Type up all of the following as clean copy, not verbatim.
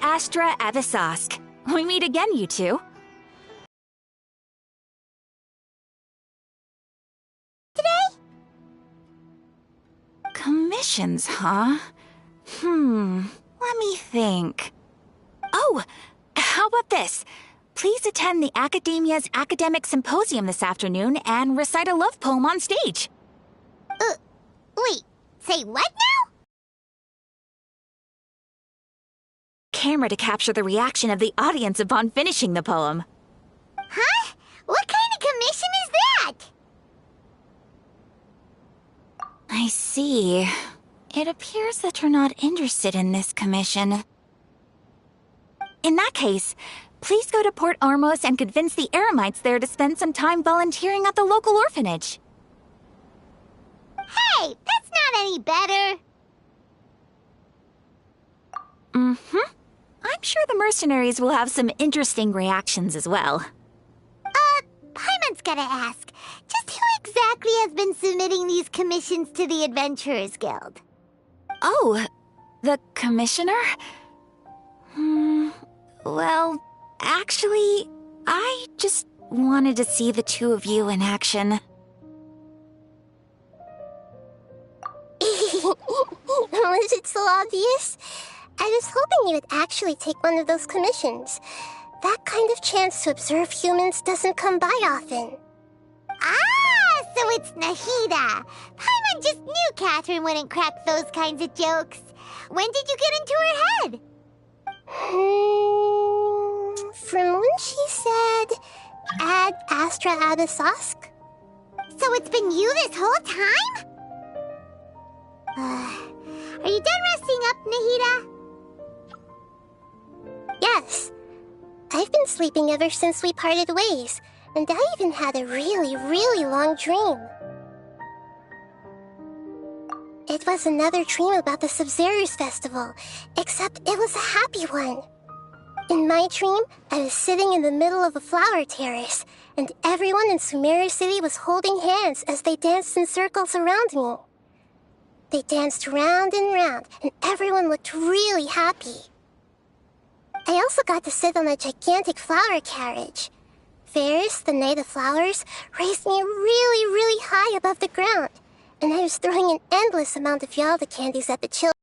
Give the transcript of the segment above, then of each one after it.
Astra Avisask. We meet again, you two. Today? Commissions, huh? Let me think. Oh, how about this? Please attend the Academia's Academic Symposium this afternoon and recite a love poem on stage. Wait, say what now? Camera to capture the reaction of the audience upon finishing the poem. Huh? What kind of commission is that? I see. It appears that you're not interested in this commission. In that case, please go to Port Ormos and convince the Eremites there to spend some time volunteering at the local orphanage. Hey, that's not any better. I'm sure the mercenaries will have some interesting reactions as well. Paimon's gotta ask, just who exactly has been submitting these commissions to the Adventurers Guild? Oh, the commissioner? Well, actually, I just wanted to see the two of you in action. Was it so obvious? I was hoping you would actually take one of those commissions. That kind of chance to observe humans doesn't come by often. Ah, so it's Nahida. Paimon just knew Catherine wouldn't crack those kinds of jokes. When did you get into her head? From when she said, add Astra Abisask. So it's been you this whole time? Are you done resting up, Nahida? Yes. I've been sleeping ever since we parted ways, and I even had a really, really long dream. It was another dream about the Sub-Zero's festival, except it was a happy one. In my dream, I was sitting in the middle of a flower terrace, and everyone in Sumeru City was holding hands as they danced in circles around me. They danced round and round, and everyone looked really happy. I also got to sit on a gigantic flower carriage. Ferris, the Knight of Flowers, raised me really, really high above the ground, and I was throwing an endless amount of Yalda candies at the children.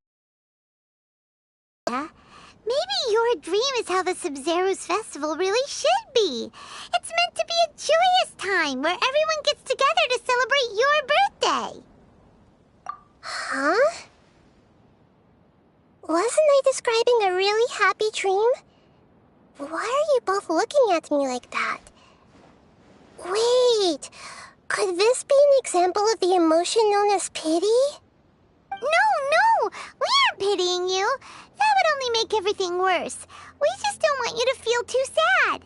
Maybe your dream is how the Sub-Zero's festival really should be. It's meant to be a joyous time where everyone gets together to celebrate your birthday. Huh? Wasn't I describing a really happy dream? Why are you both looking at me like that? Wait, could this be an example of the emotion known as pity? No, we aren't pitying you. That would only make everything worse. We just don't want you to feel too sad.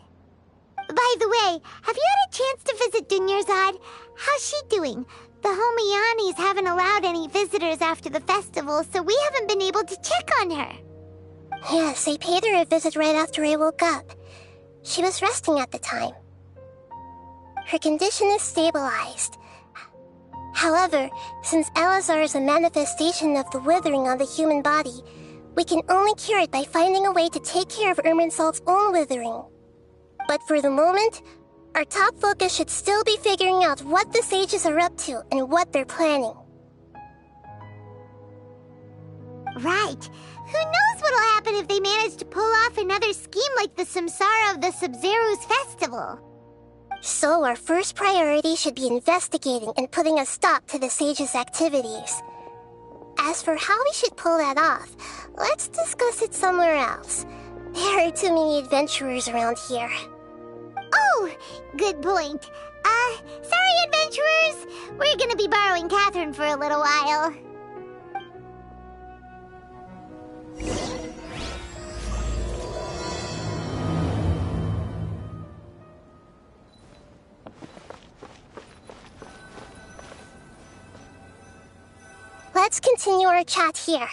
By the way, have you had a chance to visit Dunyarzad? How's she doing? The Homianis haven't allowed any visitors after the festival, so we haven't been able to check on her. Yes, I paid her a visit right after I woke up. She was resting at the time. Her condition is stabilized. However, since Elazar is a manifestation of the withering on the human body, we can only cure it by finding a way to take care of Irminsul's own withering. But for the moment, our top focus should still be figuring out what the sages are up to and what they're planning. Right. Who knows what'll happen if they manage to pull off another scheme like the Samsara of the Sub-Zero's festival. So our first priority should be investigating and putting a stop to the sages' activities. As for how we should pull that off, let's discuss it somewhere else. There are too many adventurers around here. Oh, good point. Sorry, adventurers. We're gonna be borrowing Catherine for a little while. Let's continue our chat here.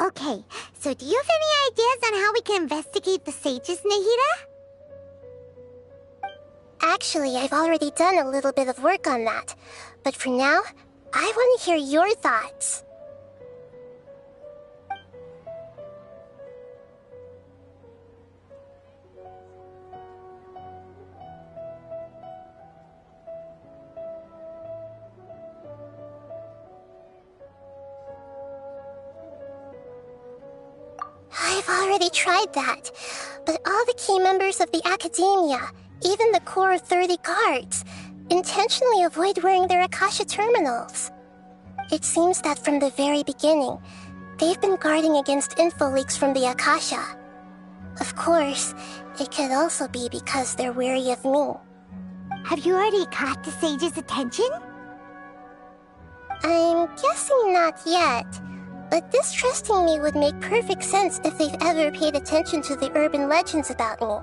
Okay, so do you have any ideas on how we can investigate the sages, Nahida? Actually, I've already done a little bit of work on that. But for now, I want to hear your thoughts. I've already tried that, but all the key members of the Academia, even the core of 30 guards, intentionally avoid wearing their Akasha terminals. It seems that from the very beginning, they've been guarding against info leaks from the Akasha. Of course, it could also be because they're wary of me. Have you already caught the sage's attention? I'm guessing not yet, but distrusting me would make perfect sense if they've ever paid attention to the urban legends about me.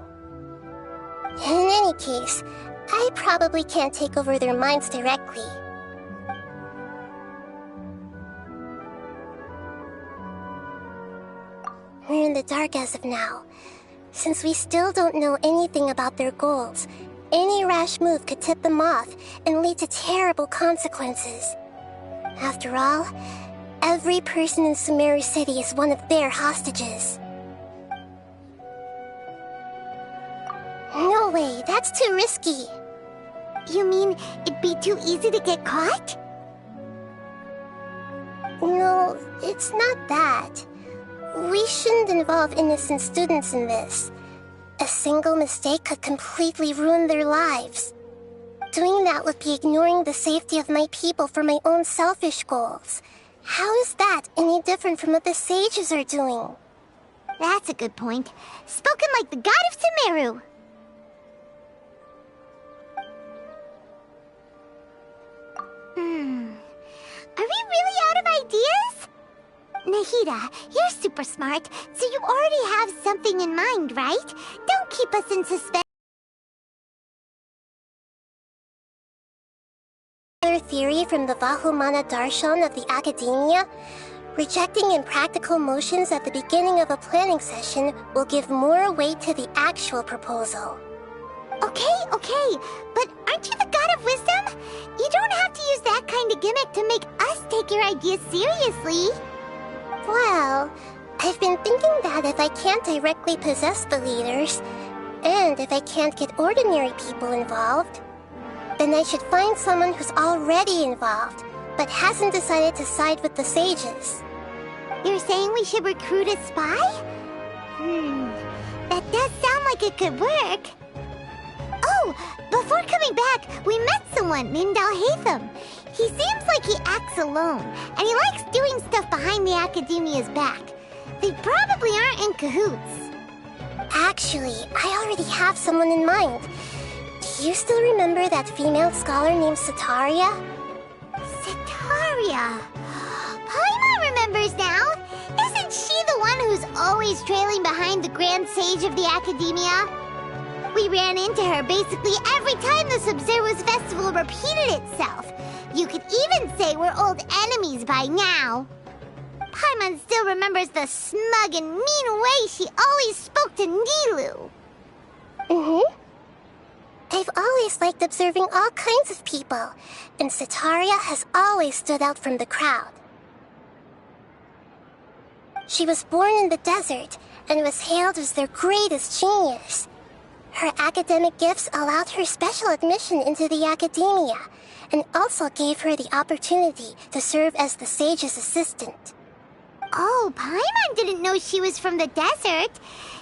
In any case, I probably can't take over their minds directly. We're in the dark as of now. Since we still don't know anything about their goals, any rash move could tip them off and lead to terrible consequences. After all, every person in Sumeru City is one of their hostages. No way, that's too risky. You mean it'd be too easy to get caught? No, it's not that. We shouldn't involve innocent students in this. A single mistake could completely ruin their lives. Doing that would be ignoring the safety of my people for my own selfish goals. How is that any different from what the sages are doing? That's a good point. Spoken like the god of Sumeru. Are we really out of ideas? Nahida, you're super smart, so you already have something in mind, right? Don't keep us in suspense. Another theory from the Vahumana Darshan of the Academia? Rejecting impractical motions at the beginning of a planning session will give more weight to the actual proposal. Okay, but aren't you the god of wisdom? You don't have to use that kind of gimmick to make us take your ideas seriously. Well, I've been thinking that if I can't directly possess the leaders, and if I can't get ordinary people involved, then I should find someone who's already involved, but hasn't decided to side with the sages. You're saying we should recruit a spy? That does sound like it could work. Oh, before coming back, we met someone named Alhaitham. He seems like he acts alone, and he likes doing stuff behind the Academia's back. They probably aren't in cahoots. Actually, I already have someone in mind. Do you still remember that female scholar named Setaria? Setaria. Paimon remembers now. Isn't she the one who's always trailing behind the Grand Sage of the Academia? We ran into her basically every time the Sub-Zero's festival repeated itself. You could even say we're old enemies by now. Paimon still remembers the smug and mean way she always spoke to Nilou. I've always liked observing all kinds of people, and Setaria has always stood out from the crowd. She was born in the desert and was hailed as their greatest genius. Her academic gifts allowed her special admission into the Academia, and also gave her the opportunity to serve as the sage's assistant. Oh, Paimon didn't know she was from the desert.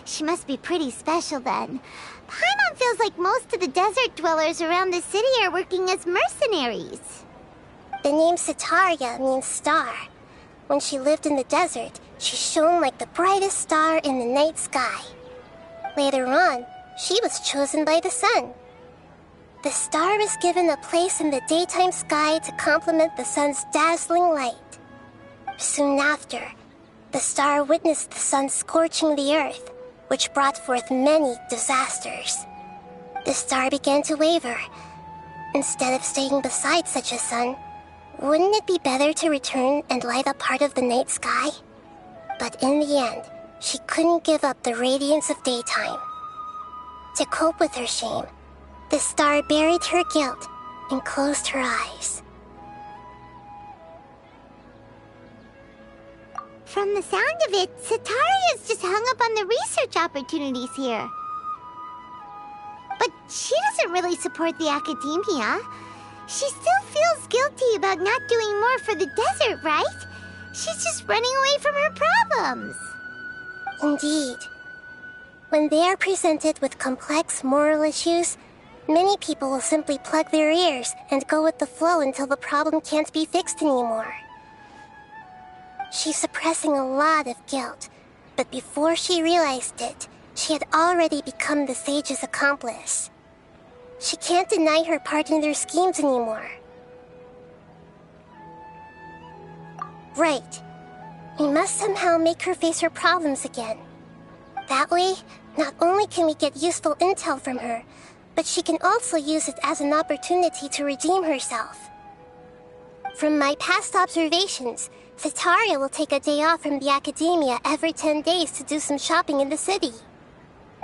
She must be pretty special then. Paimon feels like most of the desert dwellers around the city are working as mercenaries. The name Setaria means star. When she lived in the desert, she shone like the brightest star in the night sky. Later on, she was chosen by the sun. The star was given a place in the daytime sky to complement the sun's dazzling light. Soon after, the star witnessed the sun scorching the earth, which brought forth many disasters. The star began to waver. Instead of staying beside such a sun, wouldn't it be better to return and light up part of the night sky? But in the end, she couldn't give up the radiance of daytime. To cope with her shame, the star buried her guilt and closed her eyes. From the sound of it, Setaria's just hung up on the research opportunities here. But she doesn't really support the Academia. She still feels guilty about not doing more for the desert, right? She's just running away from her problems. Indeed. When they are presented with complex moral issues, many people will simply plug their ears and go with the flow until the problem can't be fixed anymore. She's suppressing a lot of guilt, but before she realized it, she had already become the sage's accomplice. She can't deny her part in their schemes anymore. Right. We must somehow make her face her problems again. That way, not only can we get useful intel from her, but she can also use it as an opportunity to redeem herself. From my past observations, Setaria will take a day off from the academia every 10 days to do some shopping in the city.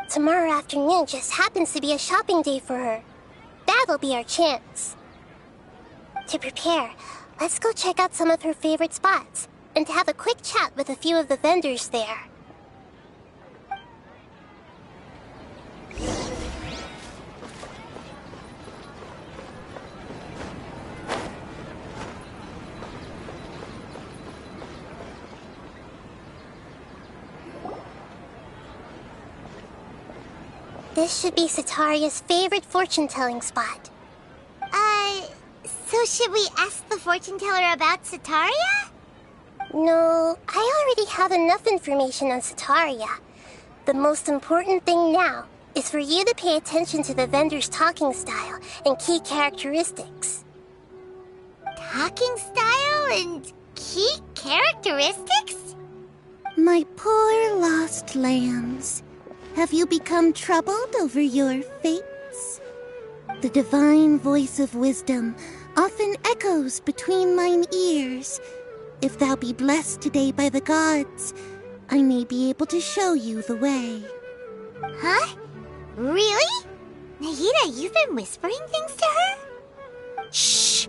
Tomorrow afternoon just happens to be a shopping day for her. That'll be our chance. To prepare, let's go check out some of her favorite spots, and have a quick chat with a few of the vendors there. This should be Setaria's favorite fortune-telling spot. So should we ask the fortune teller about Setaria? No, I already have enough information on Setaria. The most important thing now is for you to pay attention to the vendor's talking style and key characteristics. Talking style and key characteristics? My poor lost lambs, have you become troubled over your fates? The divine voice of wisdom often echoes between mine ears. If thou be blessed today by the gods, I may be able to show you the way. Huh? Really? Nahida, you've been whispering things to her? Shh!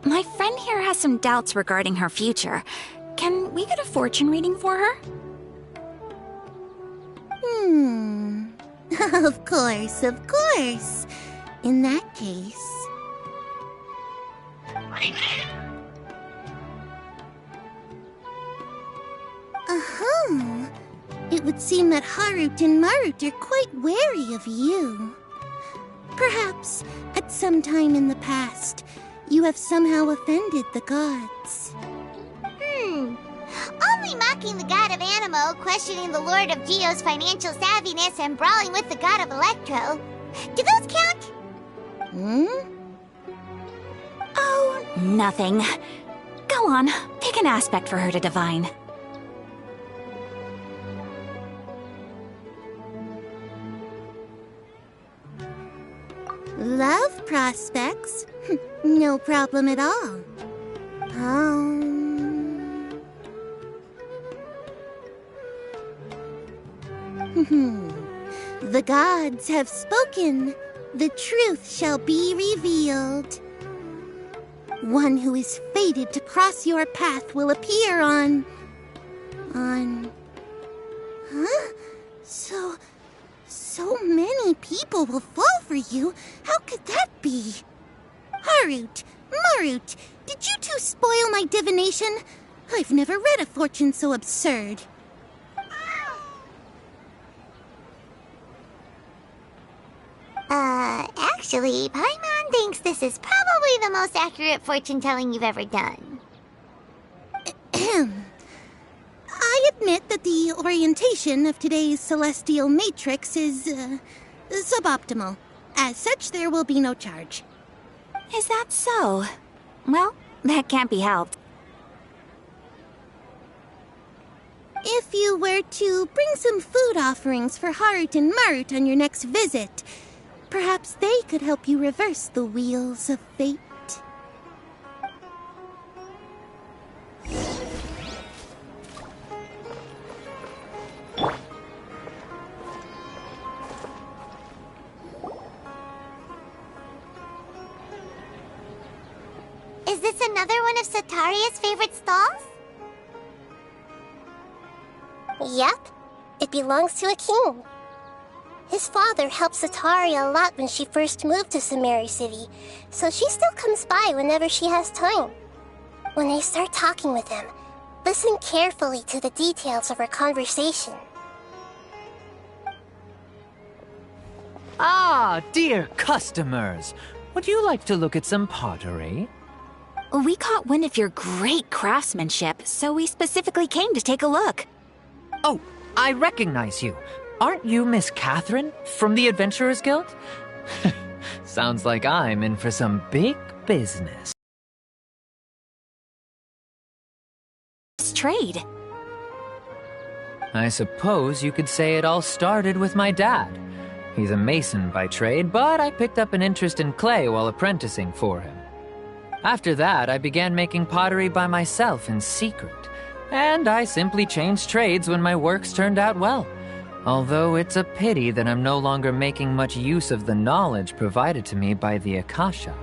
My friend here has some doubts regarding her future. Can we get a fortune reading for her? Of course, of course. In that case... It would seem that Harut and Marut are quite wary of you. Perhaps, at some time in the past, you have somehow offended the gods. Only mocking the god of Animo, questioning the lord of Geo's financial savviness, and brawling with the god of Electro. Do those count? Oh, nothing. Go on, pick an aspect for her to divine. Love prospects? No problem at all. The gods have spoken. The truth shall be revealed. One who is fated to cross your path will appear on... Huh? So many people will fall for you. How could that be? Harut, Marut, did you two spoil my divination? I've never read a fortune so absurd. Actually, Paimon thinks this is probably the most accurate fortune-telling you've ever done. I admit that the orientation of today's celestial matrix is, suboptimal. As such, there will be no charge. Is that so? Well, that can't be helped. If you were to bring some food offerings for Harut and Marut on your next visit, perhaps they could help you reverse the wheels of fate. Is this another one of Setaria's favorite stalls? Yep, it belongs to a king. His father helped Setaria a lot when she first moved to Samari City, so she still comes by whenever she has time. When I start talking with him, Listen carefully to the details of our conversation. Ah, dear customers. Would you like to look at some pottery? We caught wind of your great craftsmanship, so we specifically came to take a look. Oh, I recognize you. Aren't you Miss Catherine from the Adventurers Guild? Sounds like I'm in for some big business. Trade. I suppose you could say it all started with my dad. He's a mason by trade, but I picked up an interest in clay while apprenticing for him. After that, I began making pottery by myself in secret, and I simply changed trades when my works turned out well. Although it's a pity that I'm no longer making much use of the knowledge provided to me by the Akasha.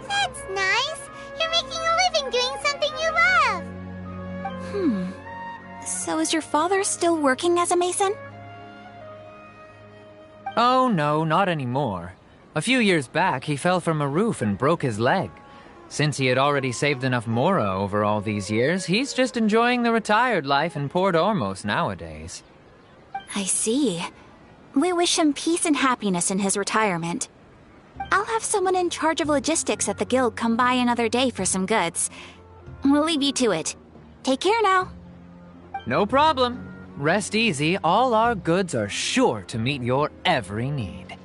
That's nice. You're making a living doing something you love. So is your father still working as a mason? Oh no, not anymore. A few years back, he fell from a roof and broke his leg. Since he had already saved enough mora over all these years, he's just enjoying the retired life in Port Ormos nowadays. I see. We wish him peace and happiness in his retirement. I'll have someone in charge of logistics at the guild come by another day for some goods. We'll leave you to it. Take care now. No problem. Rest easy, all our goods are sure to meet your every need.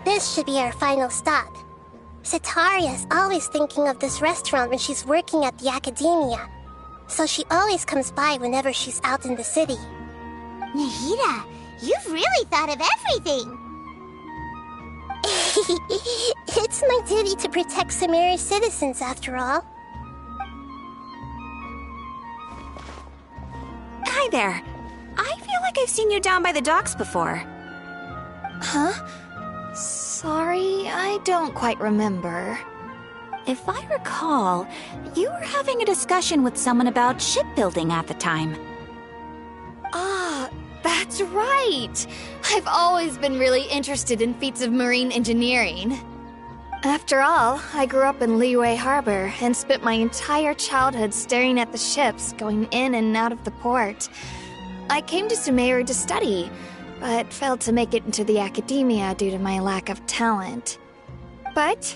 This should be our final stop. Sitaria's always thinking of this restaurant when she's working at the academia, so she always comes by whenever she's out in the city. Nahida, you've really thought of everything. It's my duty to protect Samaria's citizens, after all. Hi there. I feel like I've seen you down by the docks before. Huh? Sorry, I don't quite remember. If I recall, you were having a discussion with someone about shipbuilding at the time. Ah, that's right! I've always been really interested in feats of marine engineering. After all, I grew up in Liyue Harbor and spent my entire childhood staring at the ships going in and out of the port. I came to Sumeru to study, but failed to make it into the academia due to my lack of talent. But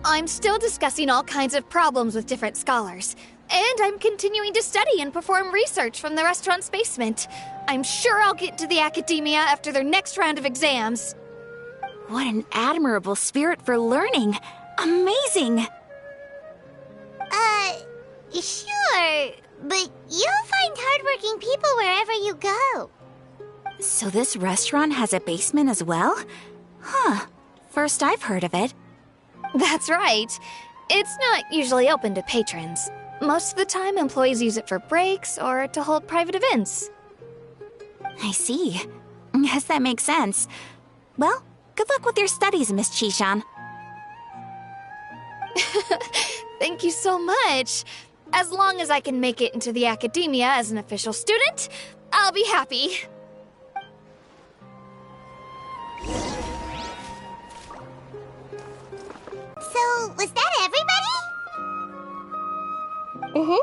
I'm still discussing all kinds of problems with different scholars, and I'm continuing to study and perform research from the restaurant's basement. I'm sure I'll get to the academia after their next round of exams. What an admirable spirit for learning! Amazing! Sure, but you'll find hardworking people wherever you go. So this restaurant has a basement as well? Huh. First I've heard of it. That's right. It's not usually open to patrons. Most of the time, employees use it for breaks or to hold private events. I see. Guess that makes sense. Well, good luck with your studies, Miss Chishan. Thank you so much. As long as I can make it into the academia as an official student, I'll be happy. So, was that everybody? Mm-hmm.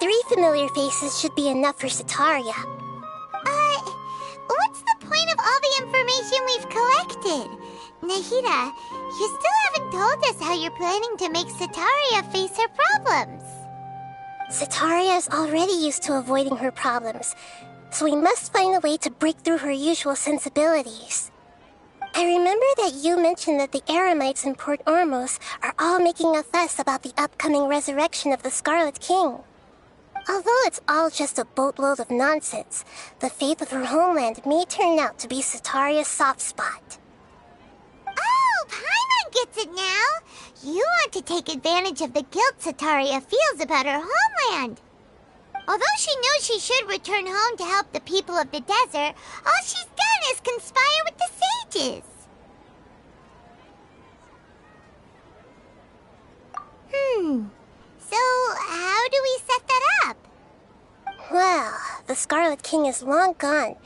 3 familiar faces should be enough for Sitaria. What's the point of all the information we've collected? Nahida, you still haven't told us how you're planning to make Sitaria face her problems. Sitaria is already used to avoiding her problems, so we must find a way to break through her usual sensibilities. I remember that you mentioned that the Eremites in Port Ormos are all making a fuss about the upcoming resurrection of the Scarlet King. Although it's all just a boatload of nonsense, the fate of her homeland may turn out to be Sitaria's soft spot. Oh, Paimon gets it now! You want to take advantage of the guilt Sitaria feels about her homeland. Although she knows she should return home to help the people of the desert, all she's done is conspire with the sages. Scarlet King is long gone,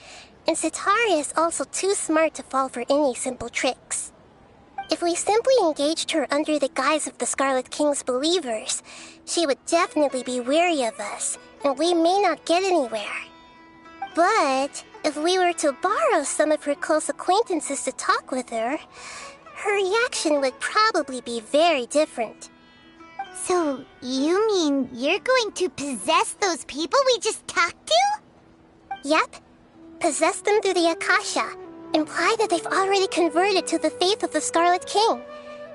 and Sitaria is also too smart to fall for any simple tricks. If we simply engaged her under the guise of the Scarlet King's believers, she would definitely be wary of us, and we may not get anywhere. But if we were to borrow some of her close acquaintances to talk with her, her reaction would probably be very different. So, you mean you're going to possess those people we just talked to? Yep. Possess them through the Akasha. Imply that they've already converted to the faith of the Scarlet King,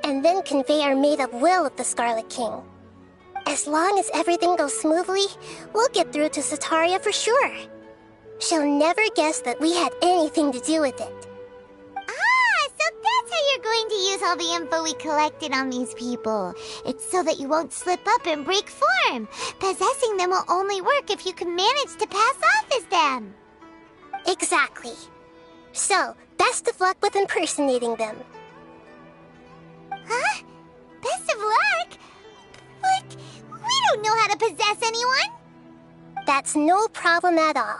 and then convey our made-up will of the Scarlet King. As long as everything goes smoothly, we'll get through to Sitaria for sure. She'll never guess that we had anything to do with it. Ah, so that's how you're going to use all the info we collected on these people. It's so that you won't slip up and break form. Possessing them will only work if you can manage to pass off as them. Exactly. So, best of luck with impersonating them. Huh? Best of luck? But we don't know how to possess anyone. That's no problem at all.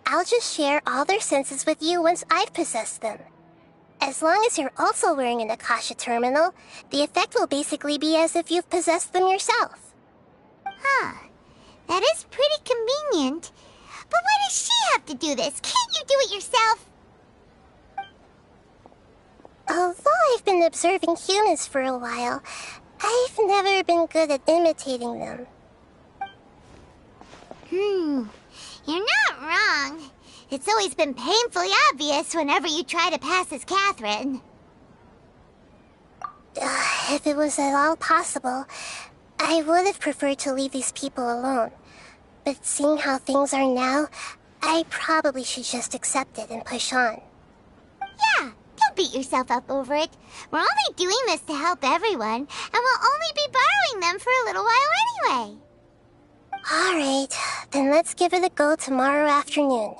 I'll just share all their senses with you once I've possessed them. As long as you're also wearing an Akasha terminal, the effect will basically be as if you've possessed them yourself. Huh. That is pretty convenient. But why does she have to do this? Can't you do it yourself? Although I've been observing humans for a while, I've never been good at imitating them. You're not wrong. It's always been painfully obvious whenever you try to pass as Catherine. If it was at all possible, I would have preferred to leave these people alone. But seeing how things are now, I probably should just accept it and push on. Yeah, don't beat yourself up over it. We're only doing this to help everyone, and we'll only be borrowing them for a little while anyway. Alright, then let's give it a go tomorrow afternoon.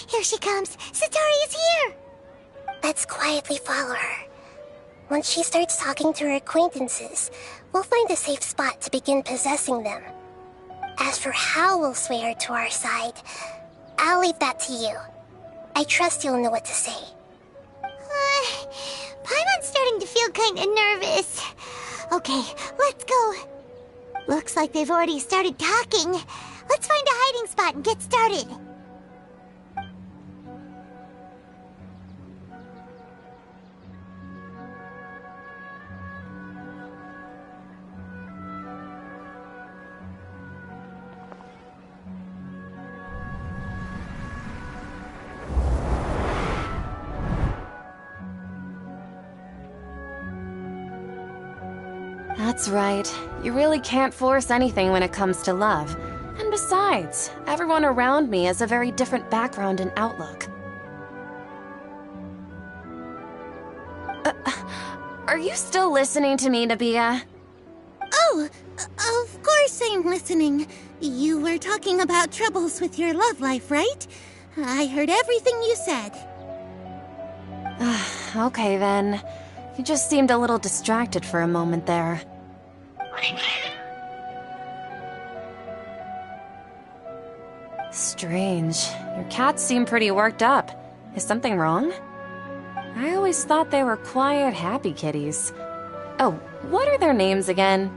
Here she comes. Satari's here. Let's quietly follow her. Once she starts talking to her acquaintances, we'll find a safe spot to begin possessing them. As for how we'll sway her to our side, I'll leave that to you. I trust you'll know what to say. Paimon's starting to feel kinda nervous. Okay, let's go. Looks like they've already started talking. Let's find a hiding spot and get started. That's right. You really can't force anything when it comes to love. And besides, everyone around me has a very different background and outlook. Are you still listening to me, Nabia? Oh, of course I'm listening. You were talking about troubles with your love life, right? I heard everything you said. Okay then. You just seemed a little distracted for a moment there. Strange. Your cats seem pretty worked up. Is something wrong? I always thought they were quiet, happy kitties. Oh, what are their names again?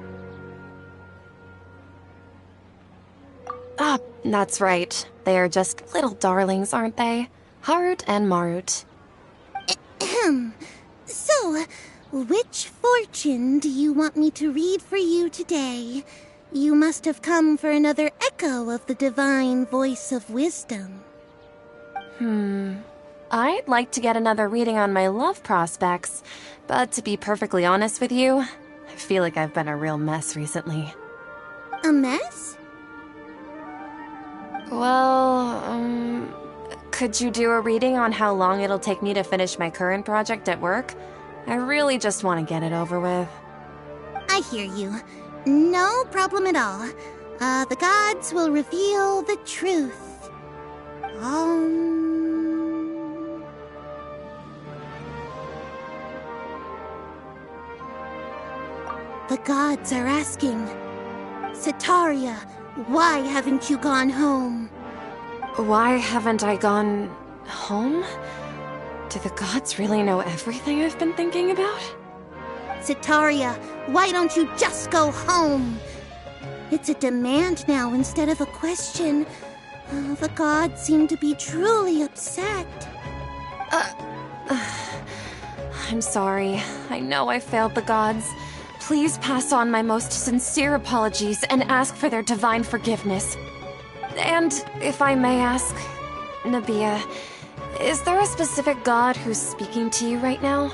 Ah, that's right. They are just little darlings, aren't they? Harut and Marut. So, which fortune do you want me to read for you today? You must have come for another echo of the divine voice of wisdom. I'd like to get another reading on my love prospects, but to be perfectly honest with you, I feel like I've been a real mess recently. A mess? Well, could you do a reading on how long it'll take me to finish my current project at work? I really just want to get it over with. I hear you. No problem at all. The gods will reveal the truth. The gods are asking, Setaria, why haven't you gone home? Why haven't I gone home? Do the gods really know everything I've been thinking about? Setaria, why don't you just go home? It's a demand now instead of a question. The gods seem to be truly upset. I'm sorry. I know I failed the gods. Please pass on my most sincere apologies and ask for their divine forgiveness. And if I may ask, Nabia, is there a specific god who's speaking to you right now?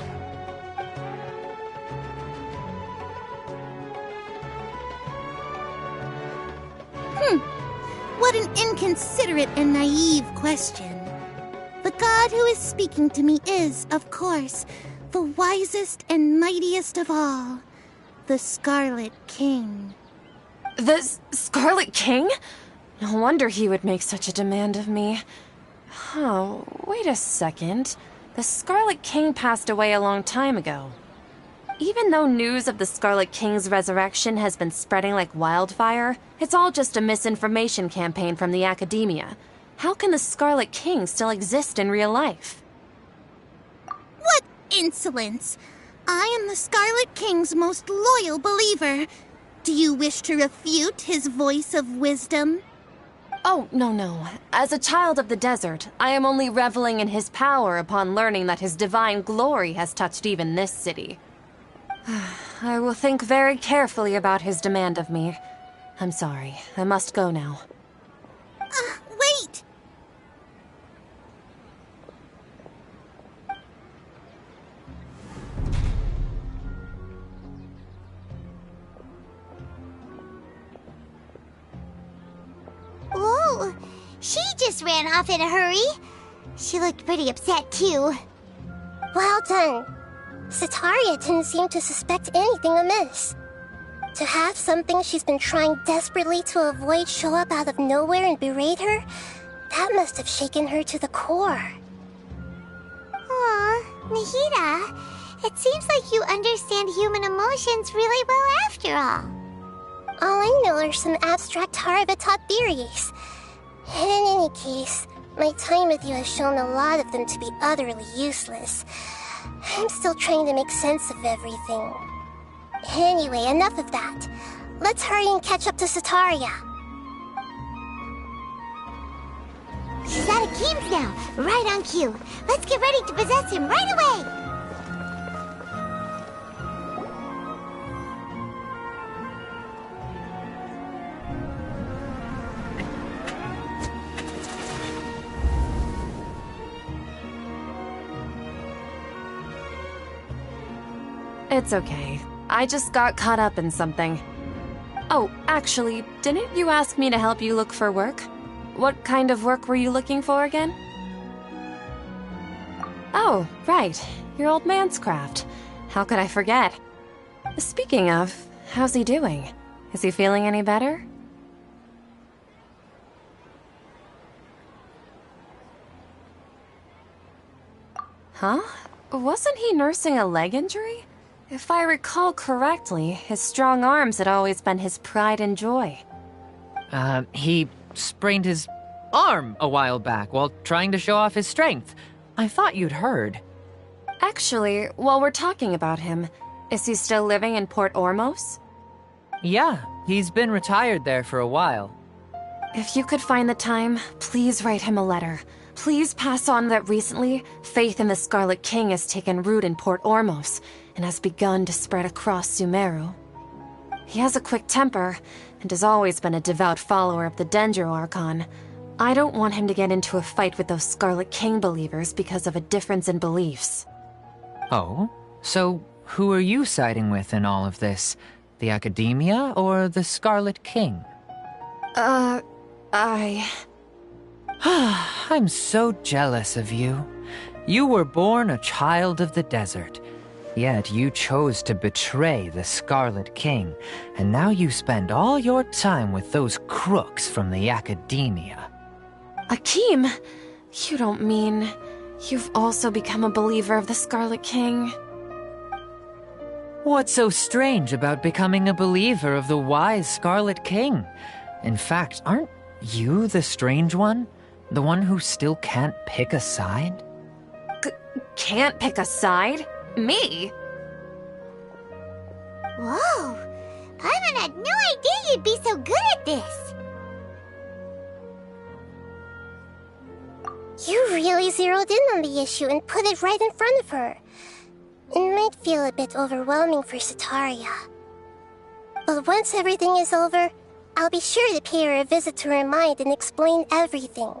What an inconsiderate and naive question. The god who is speaking to me is, of course, the wisest and mightiest of all, the Scarlet King. The Scarlet King? No wonder he would make such a demand of me. Oh, wait a second. The Scarlet King passed away a long time ago. Even though news of the Scarlet King's resurrection has been spreading like wildfire, it's all just a misinformation campaign from the academia. How can the Scarlet King still exist in real life? What insolence! I am the Scarlet King's most loyal believer. Do you wish to refute his voice of wisdom? Oh, no. As a child of the desert, I am only reveling in his power upon learning that his divine glory has touched even this city. I will think very carefully about his demand of me. I'm sorry. I must go now. Wait! Whoa! She just ran off in a hurry. She looked pretty upset, too. Well done. Setaria didn't seem to suspect anything amiss. To have something she's been trying desperately to avoid show up out of nowhere and berate her, that must have shaken her to the core. Aw, Nahida, it seems like you understand human emotions really well after all. All I know are some abstract Harvard-taught theories. And in any case, my time with you has shown a lot of them to be utterly useless. I'm still trying to make sense of everything. Anyway, enough of that. Let's hurry and catch up to Setaria. She's out of games now, right on cue. Let's get ready to possess him right away! It's okay. I just got caught up in something. Oh, actually, didn't you ask me to help you look for work? What kind of work were you looking for again? Oh, right. Your old man's craft. How could I forget? Speaking of, how's he doing? Is he feeling any better? Huh? Wasn't he nursing a leg injury? If I recall correctly, his strong arms had always been his pride and joy. He sprained his arm a while back while trying to show off his strength. I thought you'd heard. Actually, while we're talking about him, is he still living in Port Ormos? Yeah, he's been retired there for a while. If you could find the time, please write him a letter. Please pass on that recently, faith in the Scarlet King has taken root in Port Ormos and has begun to spread across Sumeru. He has a quick temper and has always been a devout follower of the Dendro Archon, I don't want him to get into a fight with those Scarlet King believers because of a difference in beliefs. Oh? So who are you siding with in all of this? The Academia or the Scarlet King? I'm so jealous of you. You were born a child of the desert, yet you chose to betray the Scarlet King, and now you spend all your time with those crooks from the Academia. Akeem, you don't mean you've also become a believer of the Scarlet King? What's so strange about becoming a believer of the wise Scarlet King? In fact, aren't you the strange one? The one who still can't pick a side? Can't pick a side? Me? Whoa! Paimon had no idea you'd be so good at this! You really zeroed in on the issue and put it right in front of her. It might feel a bit overwhelming for Setaria. But once everything is over, I'll be sure to pay her a visit to her mind and explain everything.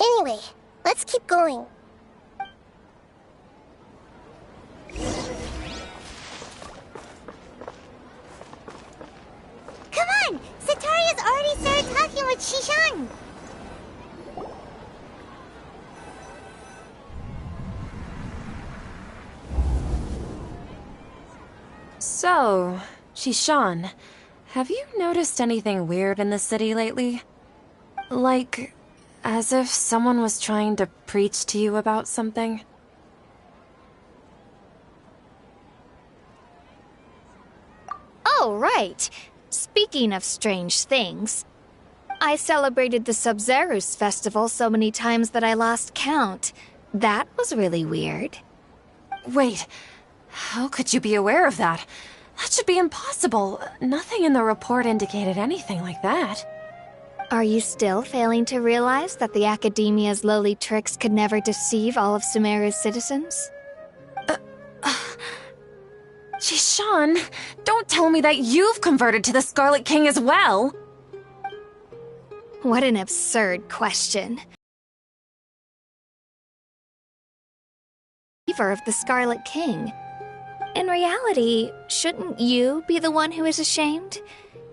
Anyway, let's keep going. Come on! Setaria's already started talking with Shishan! So, Shishan, have you noticed anything weird in the city lately? Like, as if someone was trying to preach to you about something? Oh, right. Speaking of strange things, I celebrated the Sub-Zerus festival so many times that I lost count. That was really weird. Wait, how could you be aware of that? That should be impossible. Nothing in the report indicated anything like that. Are you still failing to realize that the Academia's lowly tricks could never deceive all of Sumeru's citizens? Shishan, don't tell me that you've converted to the Scarlet King as well! What an absurd question. Believer of the Scarlet King. In reality, shouldn't you be the one who is ashamed?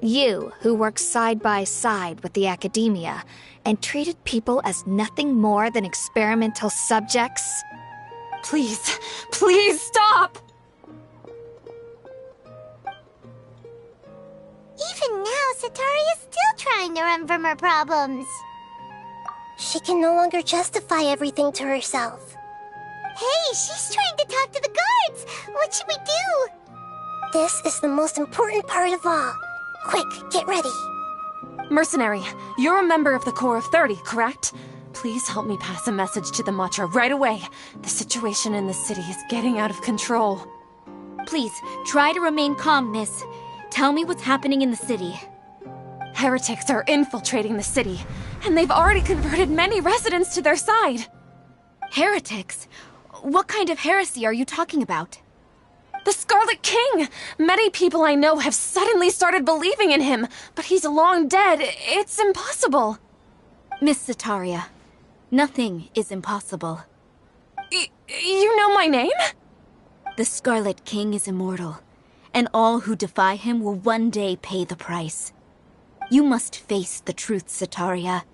You, who works side by side with the Academia and treated people as nothing more than experimental subjects? Please, please stop! Even now, Setaria's still trying to run from her problems. She can no longer justify everything to herself. Hey, she's trying to talk to the guards! What should we do? This is the most important part of all. Quick, get ready. Mercenary, you're a member of the Corps of 30, correct? Please help me pass a message to the Matra right away. The situation in the city is getting out of control. Please, try to remain calm, miss. Tell me what's happening in the city. Heretics are infiltrating the city, and they've already converted many residents to their side. Heretics? What kind of heresy are you talking about? The Scarlet King! Many people I know have suddenly started believing in him, but he's long dead. It's impossible. Miss Setaria, nothing is impossible. You know my name? The Scarlet King is immortal, and all who defy him will one day pay the price. You must face the truth, Setaria.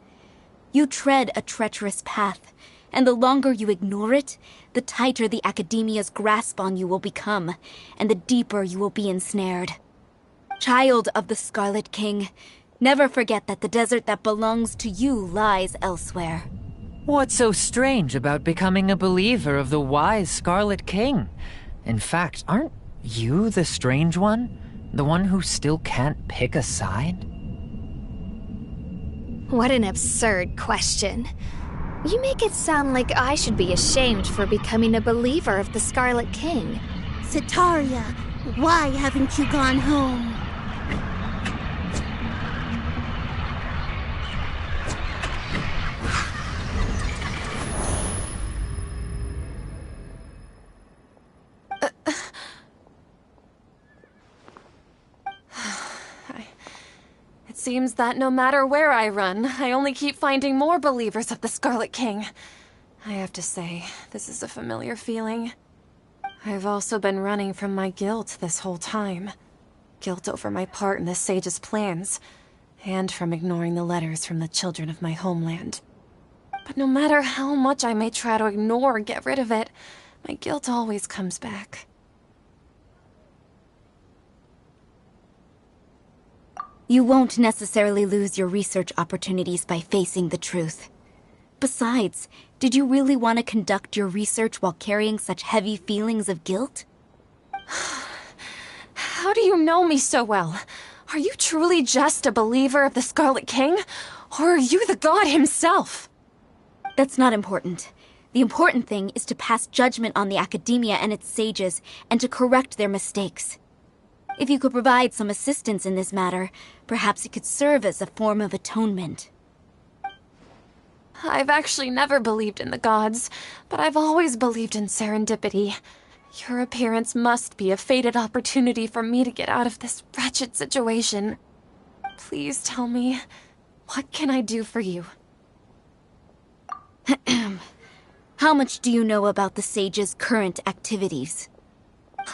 You tread a treacherous path, and the longer you ignore it, the tighter the Academia's grasp on you will become, and the deeper you will be ensnared. Child of the Scarlet King, never forget that the desert that belongs to you lies elsewhere. What's so strange about becoming a believer of the wise Scarlet King? In fact, aren't you the strange one? The one who still can't pick a side? What an absurd question. You make it sound like I should be ashamed for becoming a believer of the Scarlet King. Setaria, why haven't you gone home? seems that no matter where I run, I only keep finding more believers of the Scarlet King. I have to say, this is a familiar feeling. I've also been running from my guilt this whole time. Guilt over my part in the Sage's plans, and from ignoring the letters from the children of my homeland. But no matter how much I may try to ignore or get rid of it, my guilt always comes back. You won't necessarily lose your research opportunities by facing the truth. Besides, did you really want to conduct your research while carrying such heavy feelings of guilt? How do you know me so well? Are you truly just a believer of the Scarlet King? Or are you the god himself? That's not important. The important thing is to pass judgment on the academia and its sages, and to correct their mistakes. If you could provide some assistance in this matter, perhaps it could serve as a form of atonement. I've actually never believed in the gods, but I've always believed in serendipity. Your appearance must be a fated opportunity for me to get out of this wretched situation. Please tell me, what can I do for you? How much do you know about the sage's current activities?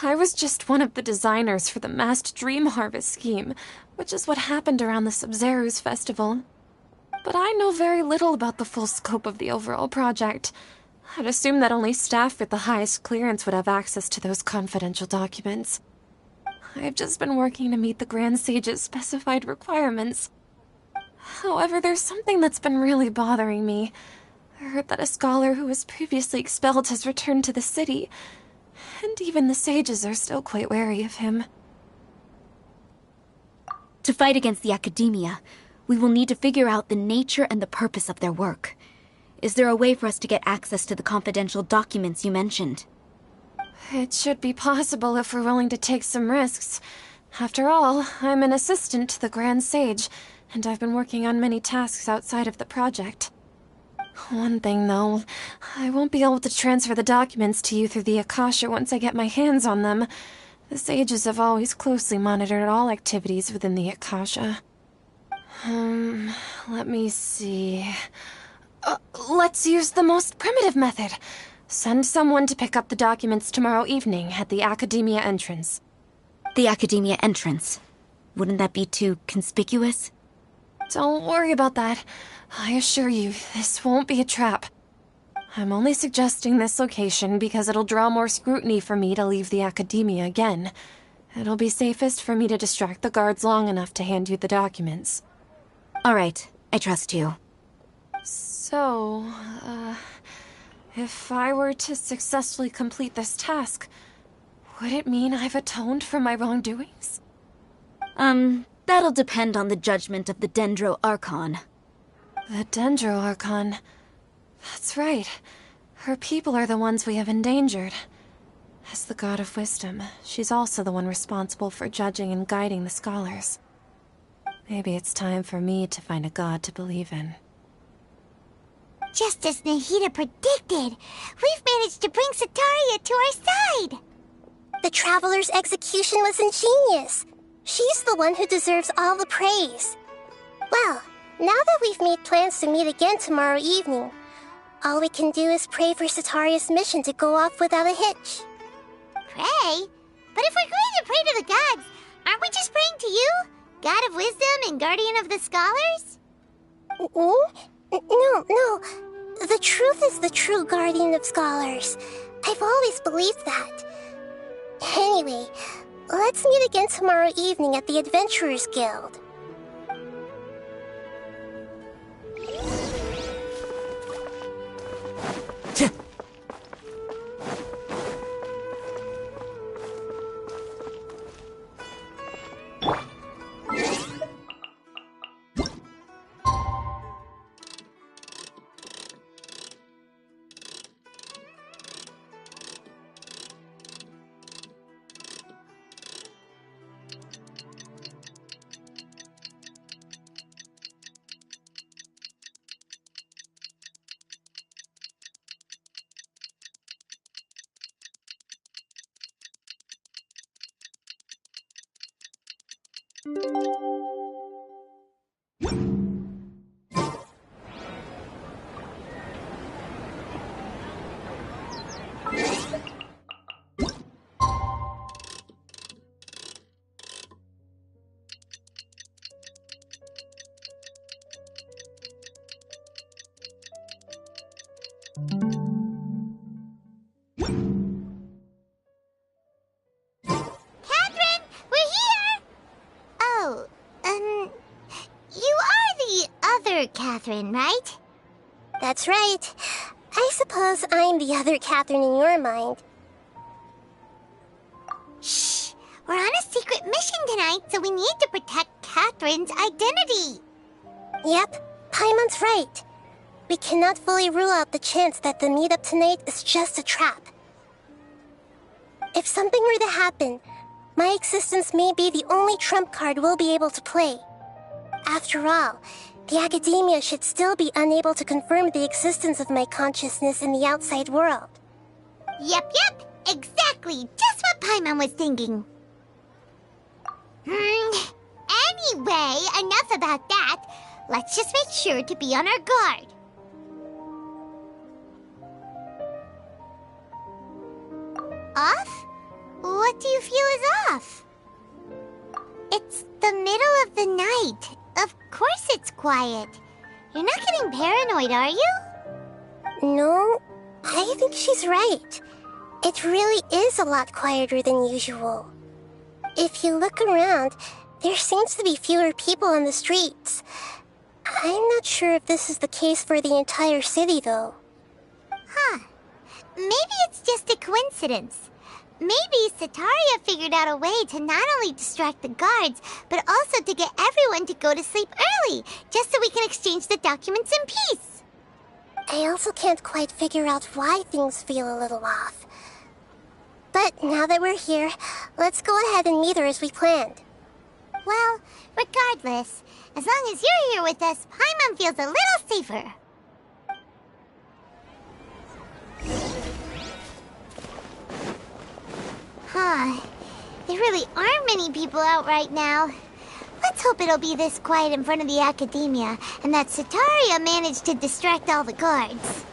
I was just one of the designers for the massed dream harvest scheme, which is what happened around the Sub-Zeru's festival. But I know very little about the full scope of the overall project. I'd assume that only staff with the highest clearance would have access to those confidential documents. I've just been working to meet the Grand Sage's specified requirements. However, there's something that's been really bothering me. I heard that a scholar who was previously expelled has returned to the city, and even the sages are still quite wary of him. To fight against the academia, we will need to figure out the nature and the purpose of their work. Is there a way for us to get access to the confidential documents you mentioned? It should be possible if we're willing to take some risks. After all, I'm an assistant to the Grand Sage, and I've been working on many tasks outside of the project. One thing, though, I won't be able to transfer the documents to you through the Akasha once I get my hands on them. The sages have always closely monitored all activities within the Akasha. Let me see... let's use the most primitive method. Send someone to pick up the documents tomorrow evening at the Academia entrance. The Academia entrance? Wouldn't that be too conspicuous? Don't worry about that. I assure you, this won't be a trap. I'm only suggesting this location because it'll draw more scrutiny for me to leave the Academia again. It'll be safest for me to distract the guards long enough to hand you the documents. All right, I trust you. So, if I were to successfully complete this task, would it mean I've atoned for my wrongdoings? That'll depend on the judgment of the Dendro Archon. The Dendro Archon. That's right. Her people are the ones we have endangered. As the god of wisdom, she's also the one responsible for judging and guiding the scholars. Maybe it's time for me to find a god to believe in. Just as Nahida predicted, we've managed to bring Sataria to our side! The Traveler's execution was ingenious. She's the one who deserves all the praise. Well, now that we've made plans to meet again tomorrow evening, all we can do is pray for Sataria's mission to go off without a hitch. Pray? But if we're going to pray to the gods, aren't we just praying to you? God of wisdom and guardian of the scholars? No. The truth is the true guardian of scholars. I've always believed that. Anyway, let's meet again tomorrow evening at the Adventurers Guild. Catherine, we're here! Oh, you are the other Catherine, right? That's right. I suppose I'm the other Catherine in your mind. Shh! We're on a secret mission tonight, so we need to protect Catherine's identity. Yep, Paimon's right. We cannot fully rule out the chance that the meetup tonight is just a trap. If something were to happen, my existence may be the only trump card we'll be able to play. After all, the academia should still be unable to confirm the existence of my consciousness in the outside world. Yep, exactly, just what Paimon was thinking. Anyway, enough about that. Let's just make sure to be on our guard. Off? What do you feel is off? It's the middle of the night. Of course it's quiet. You're not getting paranoid, are you? No, I think she's right. It really is a lot quieter than usual. If you look around, there seems to be fewer people on the streets. I'm not sure if this is the case for the entire city, though. Huh. Maybe it's just a coincidence. Maybe Sataria figured out a way to not only distract the guards, but also to get everyone to go to sleep early, just so we can exchange the documents in peace. I also can't quite figure out why things feel a little off. But now that we're here, let's go ahead and meet her as we planned. Well, regardless, as long as you're here with us, Paimon feels a little safer. Huh. There really aren't many people out right now. Let's hope it'll be this quiet in front of the academia, and that Sataria managed to distract all the guards.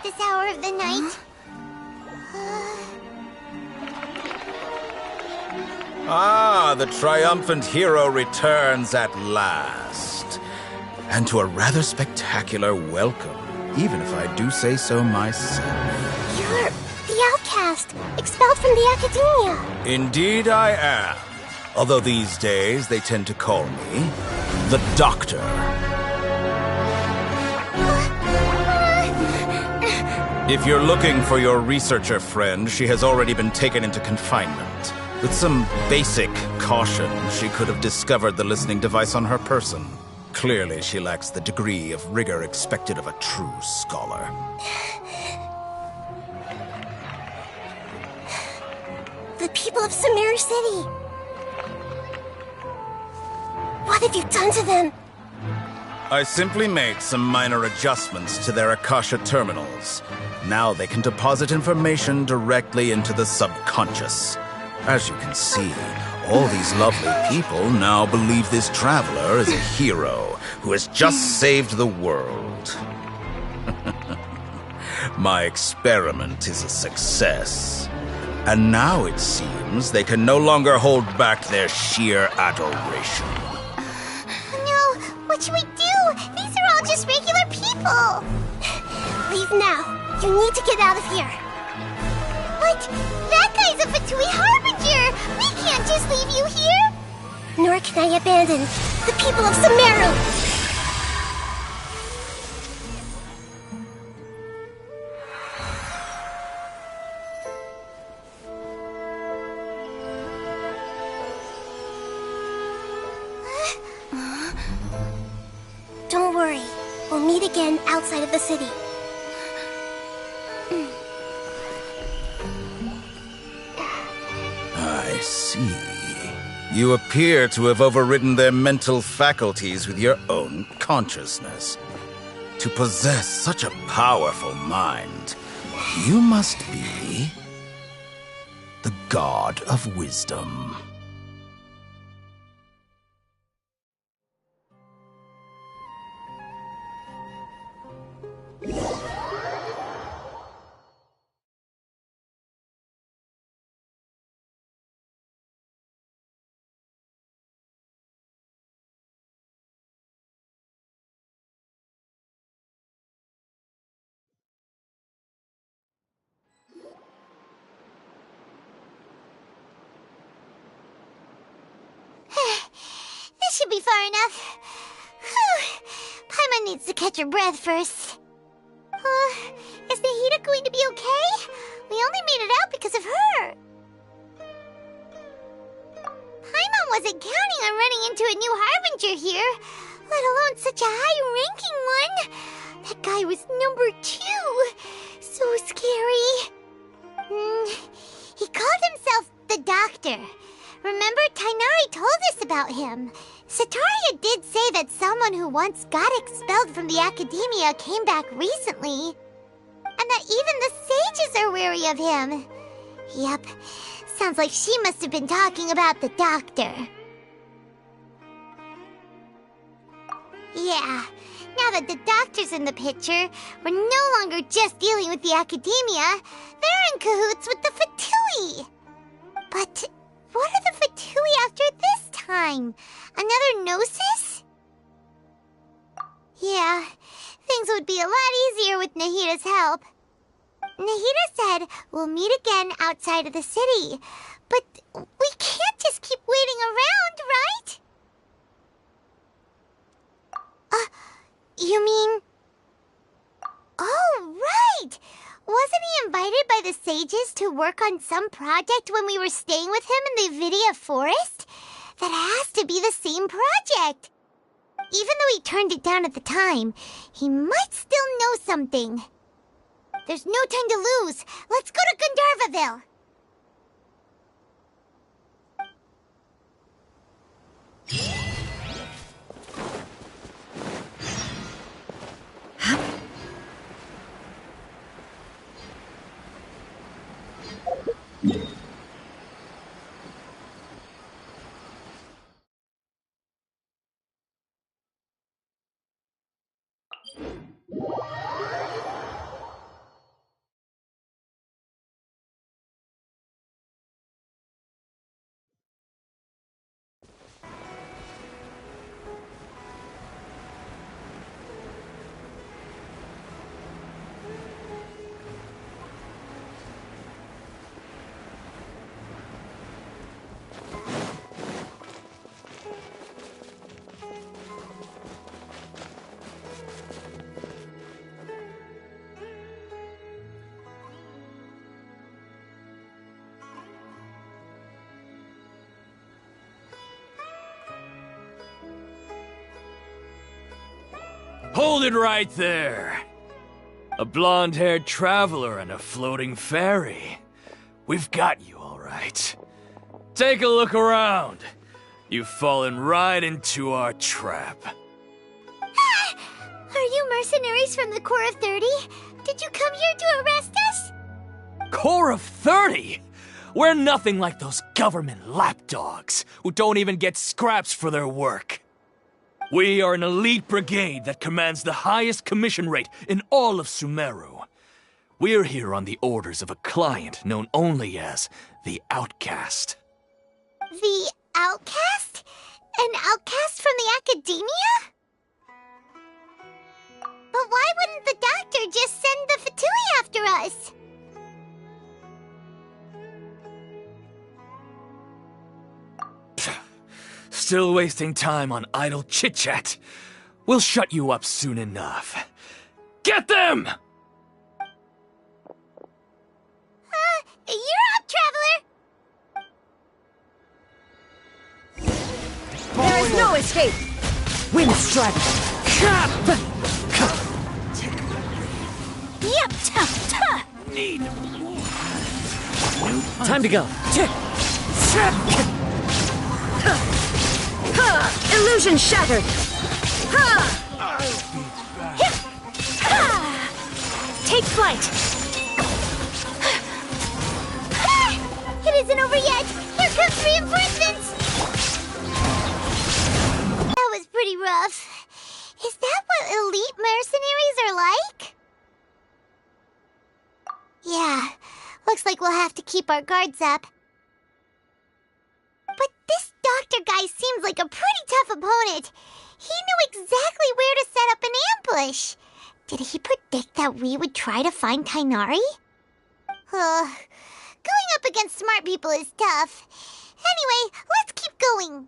This hour of the night. Ah, the triumphant hero returns at last. And to a rather spectacular welcome, even if I do say so myself. You're the outcast, expelled from the academia. Indeed I am. Although these days they tend to call me the Doctor. If you're looking for your researcher friend, she has already been taken into confinement. With some basic caution, she could have discovered the listening device on her person. Clearly, she lacks the degree of rigor expected of a true scholar. The people of Sumeru City! What have you done to them? I simply made some minor adjustments to their Akasha terminals. Now they can deposit information directly into the subconscious. As you can see, all these lovely people now believe this traveler is a hero who has just saved the world. My experiment is a success. And now it seems they can no longer hold back their sheer adoration. No, what should we do? These are all just regular people. Leave now. You need to get out of here. But that guy's a Fatui Harbinger. We can't just leave you here. Nor can I abandon the people of Sumeru. Don't worry. We'll meet again outside of the city. I see. You appear to have overridden their mental faculties with your own consciousness. To possess such a powerful mind, you must be the god of wisdom. This should be far enough. Whew. Paimon needs to catch her breath first. Is Nahida going to be okay? We only made it out because of her. Paimon wasn't counting on running into a new Harbinger here, let alone such a high-ranking one. That guy was number 2. So scary. He called himself the Doctor. Remember, Tainari told us about him. Sataria did say that someone who once got expelled from the academia came back recently. And that even the sages are wary of him. Yep, sounds like she must have been talking about the Doctor. Yeah, now that the Doctor's in the picture, we're no longer just dealing with the academia. They're in cahoots with the Fatui. But what are the Fatui after this time? Another Gnosis? Yeah, things would be a lot easier with Nahida's help. Nahida said we'll meet again outside of the city. But we can't just keep waiting around, right? You mean... Oh, right! Wasn't he invited by the sages to work on some project when we were staying with him in the Vidia Forest? That has to be the same project. Even though he turned it down at the time, he might still know something. There's no time to lose. Let's go to Gandharvaville. Hold it right there! A blonde-haired traveler and a floating fairy. We've got you, all right. Take a look around. You've fallen right into our trap. Are you mercenaries from the Corps of 30? Did you come here to arrest us? Core of 30? We're nothing like those government lapdogs who don't even get scraps for their work. We are an elite brigade that commands the highest commission rate in all of Sumeru. We're here on the orders of a client known only as the Outcast. The Outcast? An outcast from the academia? But why wouldn't the doctor just send the Fatui after us? Still wasting time on idle chit-chat. We'll shut you up soon enough. Get them! You're up, Traveler! There is no escape! Wind strike! Yep, ta. Need more. Time to go! Illusion shattered! Take flight. It isn't over yet! Here comes reinforcements! That was pretty rough. Is that what elite mercenaries are like? Yeah, looks like we'll have to keep our guards up. But this doctor guy seems like a pretty tough opponent. He knew exactly where to set up an ambush. Did he predict that we would try to find Tainari? Going up against smart people is tough. Anyway, let's keep going.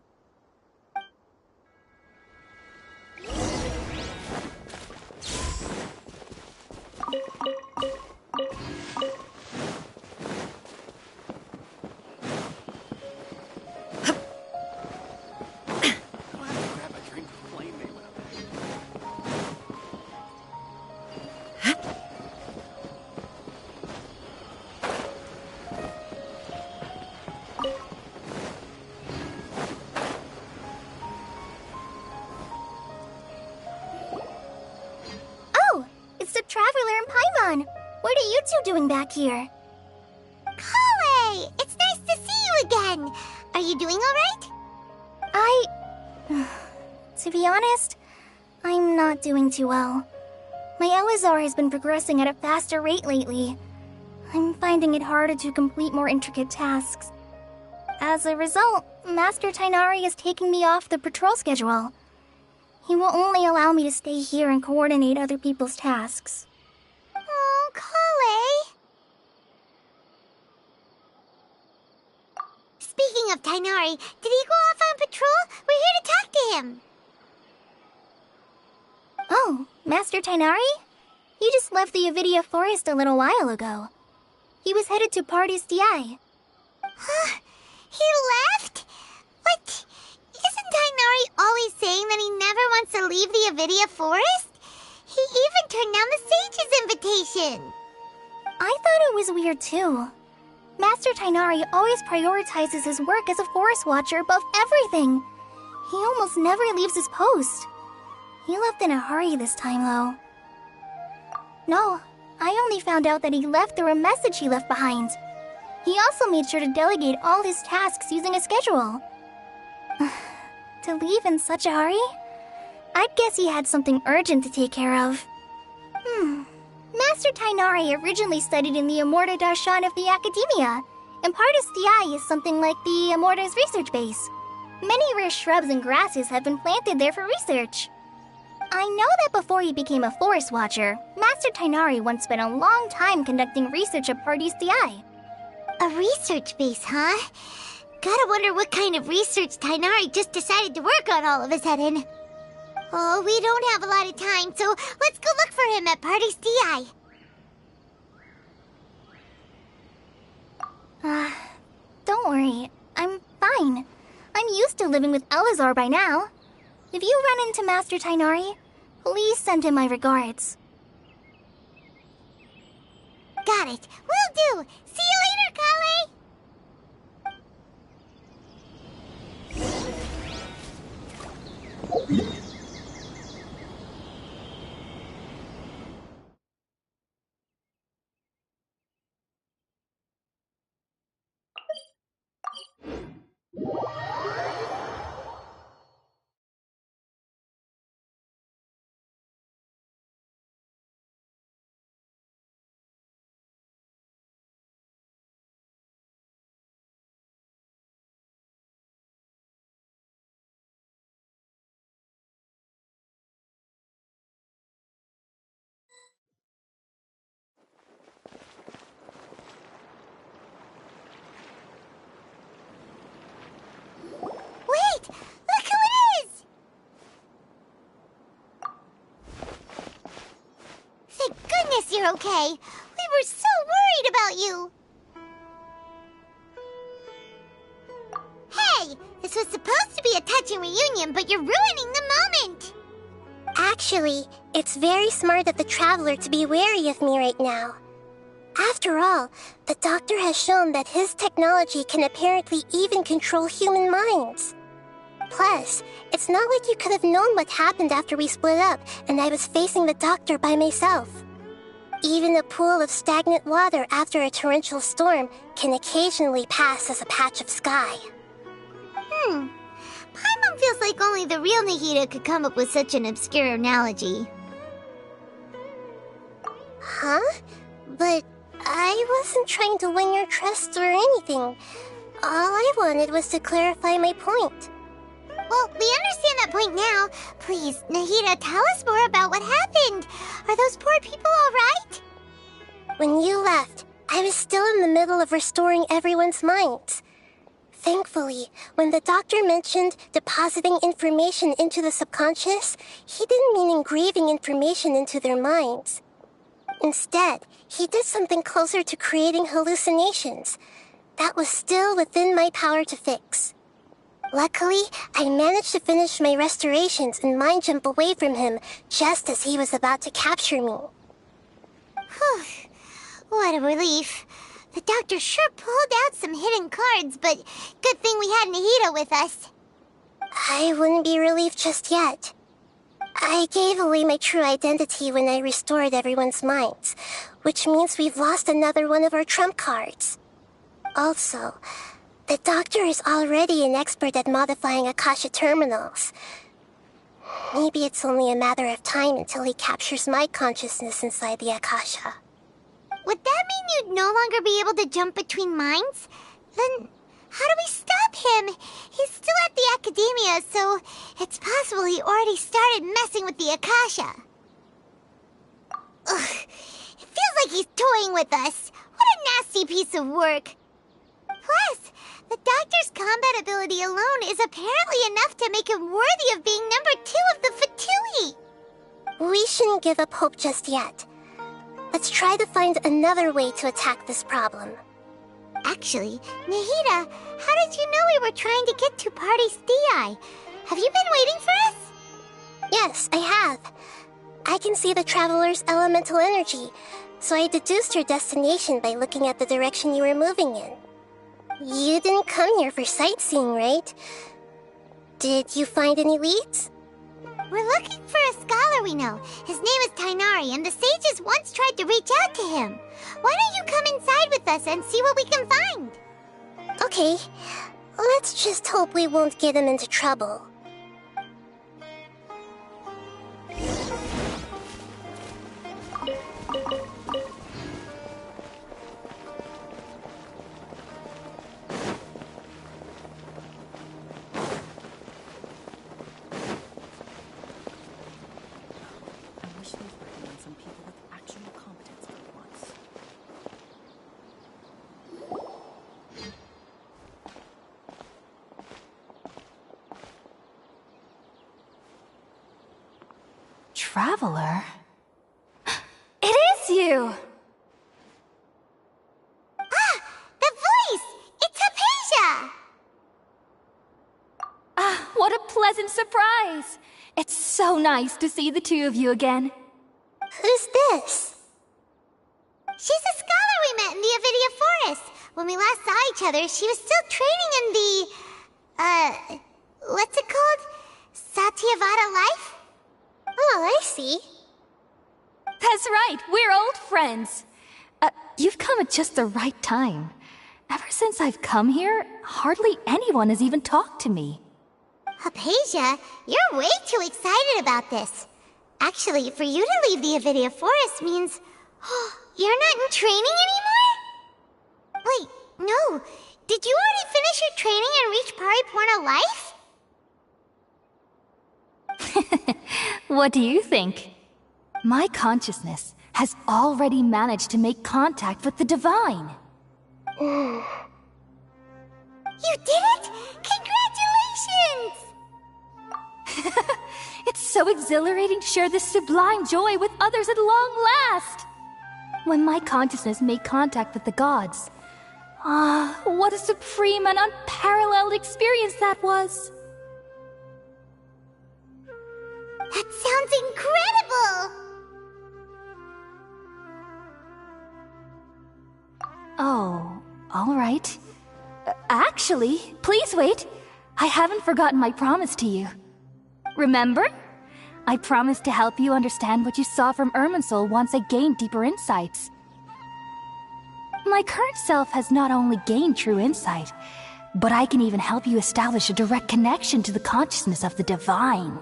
Traveler and Paimon! What are you two doing back here? Kale! It's nice to see you again! Are you doing alright? To be honest, I'm not doing too well. My Elazar has been progressing at a faster rate lately. I'm finding it harder to complete more intricate tasks. As a result, Master Tainari is taking me off the patrol schedule. He will only allow me to stay here and coordinate other people's tasks. Oh, Kale! Speaking of Tainari, did he go off on patrol? We're here to talk to him. Oh, Master Tainari? He just left the Avidia Forest a little while ago. He was headed to Party's DI. Huh? He left? But isn't Tainari always saying that he never wants to leave the Avidia Forest? He even turned down the Sage's invitation. I thought it was weird too. Master Tainari always prioritizes his work as a forest watcher above everything. He almost never leaves his post. He left in a hurry this time, though. No, I only found out that he left through a message he left behind. He also made sure to delegate all his tasks using a schedule. To leave in such a hurry? I'd guess he had something urgent to take care of. Master Tainari originally studied in the Immorta Darshan of the Academia, and Partis DI is something like the Immorta's research base. Many rare shrubs and grasses have been planted there for research. I know that before he became a forest watcher, Master Tainari once spent a long time conducting research at Partis DI. A research base, huh? Gotta wonder what kind of research Tainari just decided to work on all of a sudden. Oh, we don't have a lot of time, so let's go look for him at Party's DI. Don't worry. I'm fine. I'm used to living with Elazar by now. If you run into Master Tainari, please send him my regards. Got it. Will do. See you later, Kale. you're okay. We were so worried about you. Hey, this was supposed to be a touching reunion, but you're ruining the moment. Actually, it's very smart of the Traveler to be wary of me right now. After all, the Doctor has shown that his technology can apparently even control human minds. Plus, it's not like you could have known what happened after we split up and I was facing the Doctor by myself. Even a pool of stagnant water after a torrential storm can occasionally pass as a patch of sky. Paimon feels like only the real Nahida could come up with such an obscure analogy. Huh? But I wasn't trying to win your trust or anything. All I wanted was to clarify my point. Well, we understand that point now. Please, Nahida, tell us more about what happened. Are those poor people all right? When you left, I was still in the middle of restoring everyone's minds. Thankfully, when the Doctor mentioned depositing information into the subconscious, he didn't mean engraving information into their minds. Instead, he did something closer to creating hallucinations. That was still within my power to fix. Luckily, I managed to finish my restorations and mind jump away from him just as he was about to capture me. Whew. What a relief. The Doctor sure pulled out some hidden cards, but good thing we had Nahida with us. I wouldn't be relieved just yet. I gave away my true identity when I restored everyone's minds, which means we've lost another one of our trump cards. Also, the Doctor is already an expert at modifying Akasha terminals. Maybe it's only a matter of time until he captures my consciousness inside the Akasha. Would that mean you'd no longer be able to jump between minds? Then how do we stop him? He's still at the Academia, so it's possible he already started messing with the Akasha. Ugh, it feels like he's toying with us. What a nasty piece of work. Plus, the Doctor's combat ability alone is apparently enough to make him worthy of being number 2 of the Fatui. We shouldn't give up hope just yet. Let's try to find another way to attack this problem. Actually, Nahida, how did you know we were trying to get to Party's DI? Have you been waiting for us? Yes, I have. I can see the Traveler's elemental energy, so I deduced your destination by looking at the direction you were moving in. You didn't come here for sightseeing, right? Did you find any leads? We're looking for a scholar we know. His name is Tainari, and the sages once tried to reach out to him. Why don't you come inside with us and see what we can find? Okay, let's just hope we won't get him into trouble. Traveler? It is you! Ah! The voice! It's Hypatia! Ah, what a pleasant surprise! It's so nice to see the two of you again. Who's this? She's a scholar we met in the Avidia Forest. When we last saw each other, she was still training in the... what's it called? Satyavada life? Oh, I see. That's right, we're old friends. You've come at just the right time. Ever since I've come here, hardly anyone has even talked to me. Hypatia, you're way too excited about this. Actually, for you to leave the Avidia Forest means... you're not in training anymore? Wait, no. Did you already finish your training and reach Pariporna life? What do you think? My consciousness has already managed to make contact with the divine. You did it! Congratulations! It's so exhilarating to share this sublime joy with others at long last. when my consciousness made contact with the gods. Ah, what a supreme and unparalleled experience that was! That sounds incredible! Oh, alright. Actually, please wait. I haven't forgotten my promise to you. Remember? I promised to help you understand what you saw from Irminsul once I gained deeper insights. My current self has not only gained true insight, but I can even help you establish a direct connection to the consciousness of the divine.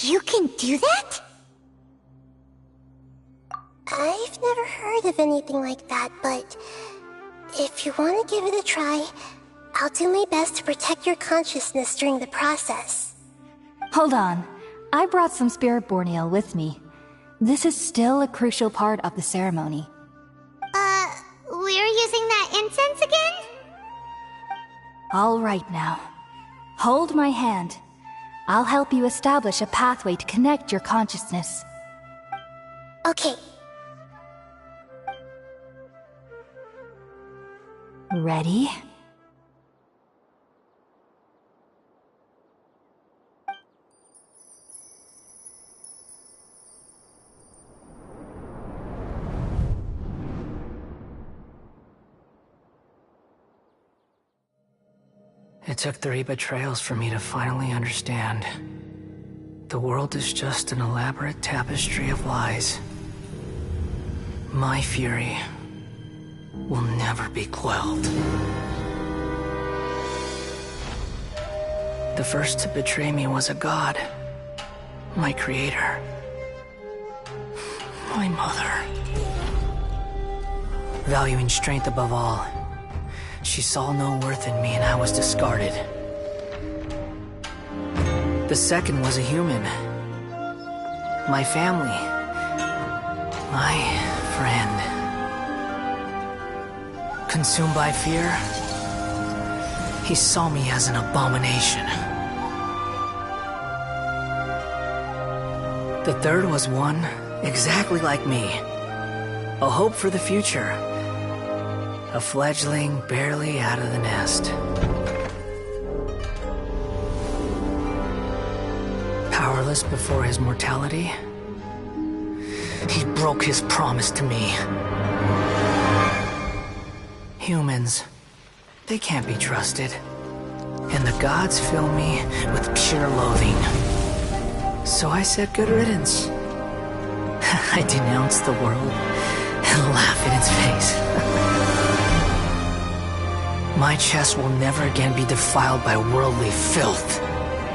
You can do that? I've never heard of anything like that, but if you want to give it a try, I'll do my best to protect your consciousness during the process. Hold on. I brought some spirit-born ale with me. This is still a crucial part of the ceremony. We're using that incense again? All right now. Hold my hand. I'll help you establish a pathway to connect your consciousness. Okay. Ready? It took 3 betrayals for me to finally understand. The world is just an elaborate tapestry of lies. My fury will never be quelled. The first to betray me was a god. My creator. My mother. Valuing strength above all, she saw no worth in me and I was discarded. The second was a human. My family. My friend. Consumed by fear, he saw me as an abomination. The third was one exactly like me. A hope for the future. A fledgling barely out of the nest. Powerless before his mortality, he broke his promise to me. Humans, they can't be trusted. And the gods fill me with pure loathing. So I said good riddance. I denounced the world and laugh in its face. My chest will never again be defiled by worldly filth.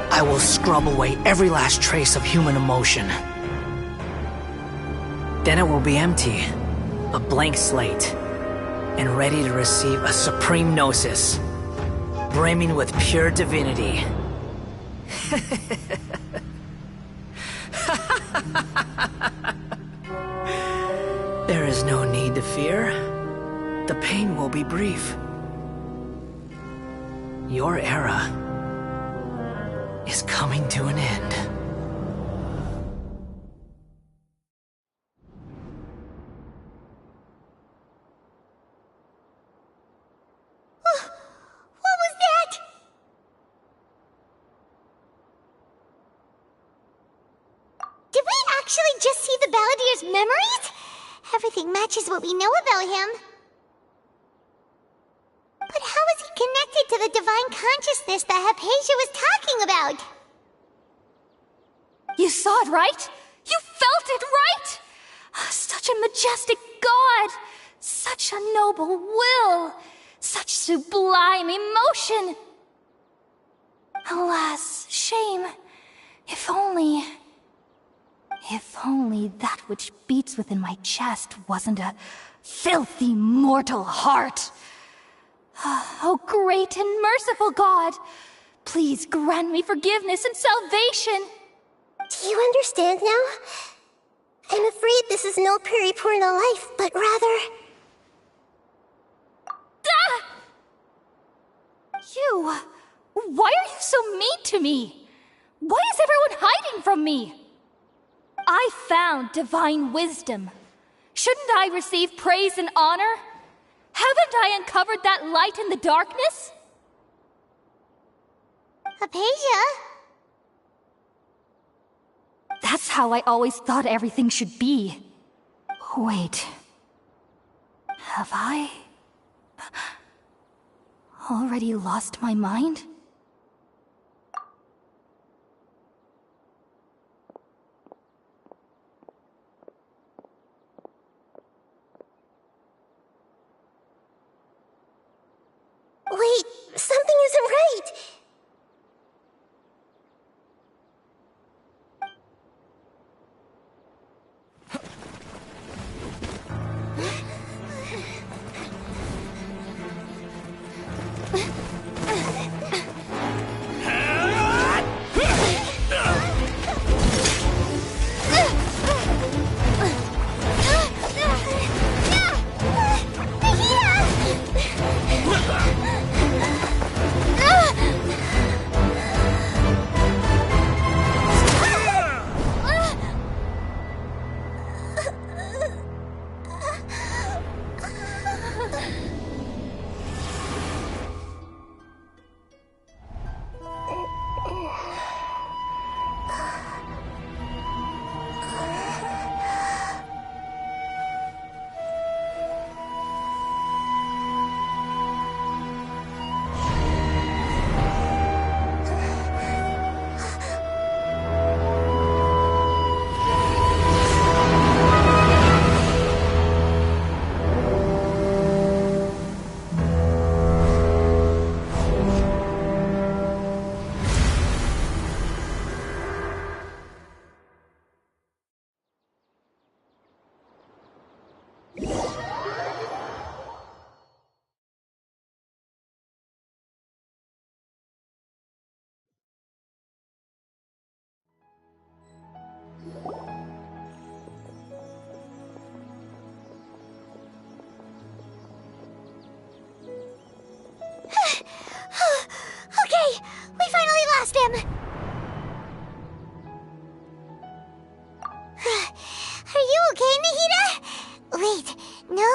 I will scrub away every last trace of human emotion. Then it will be empty, a blank slate, and ready to receive a supreme gnosis, brimming with pure divinity. There is no need to fear. The pain will be brief. Your era is coming to an end. What was that? Did we actually just see the Balladier's memories? Everything matches what we know about him. But how is he connected to the divine consciousness that Hypatia was talking about? You saw it, right? You felt it, right? Such a majestic god! Such a noble will! Such sublime emotion! Alas, shame. If only that which beats within my chest wasn't a filthy mortal heart. Oh, great and merciful God, please grant me forgiveness and salvation. Do you understand now? I'm afraid this is no Puripurna life, but rather... Ah! You! Why are you so mean to me? Why is everyone hiding from me? I found divine wisdom. Shouldn't I receive praise and honor? Haven't I uncovered that light in the darkness? Hypatia? That's how I always thought everything should be. Wait. Have I already lost my mind? Wait, something isn't right. Okay, we finally lost him. Are you okay, Nahida? Wait, no.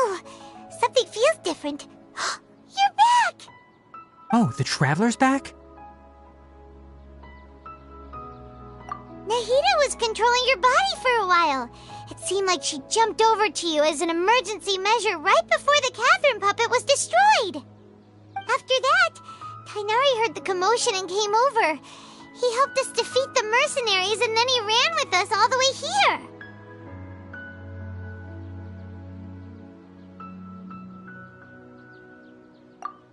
Something feels different. You're back! Oh, the Traveler's back? Nahida was controlling your body for a while. It seemed like she jumped over to you as an emergency measure right before the Catherine puppet was destroyed. After that, Tainari heard the commotion and came over. He helped us defeat the mercenaries and then he ran with us all the way here.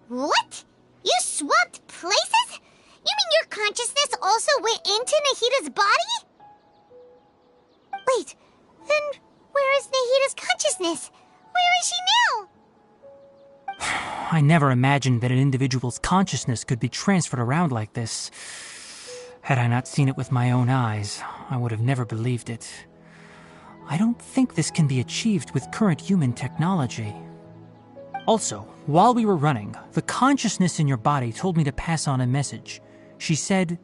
What? You swapped places? You mean your consciousness also went into Nahida's body? Wait, then where is Nahida's consciousness? Where is she now? I never imagined that an individual's consciousness could be transferred around like this. Had I not seen it with my own eyes, I would have never believed it. I don't think this can be achieved with current human technology. Also, while we were running, the consciousness in your body told me to pass on a message. She said,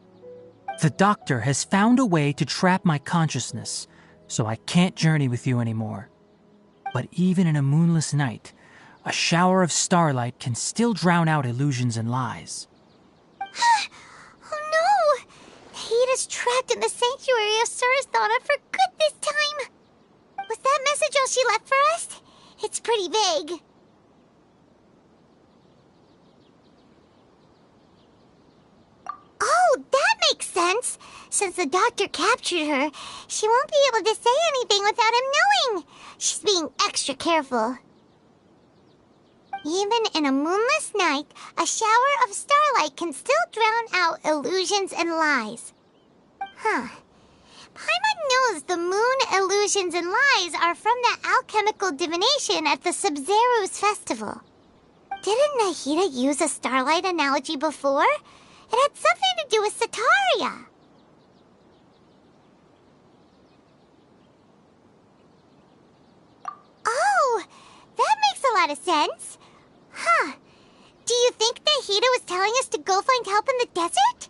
"The doctor has found a way to trap my consciousness, so I can't journey with you anymore. But even in a moonless night, a shower of starlight can still drown out illusions and lies." Oh no! Nahida's trapped in the sanctuary of Surathana for good this time. Was that message all she left for us? It's pretty vague. Oh, that makes sense. Since the doctor captured her, she won't be able to say anything without him knowing. She's being extra careful. Even in a moonless night, a shower of starlight can still drown out illusions and lies. Huh. Paimon knows the moon illusions and lies are from the alchemical divination at the Sub-Zeru's festival. Didn't Nahida use a starlight analogy before? It had something to do with Sataria. Oh, that makes a lot of sense. Huh. Do you think Nahida was telling us to go find help in the desert?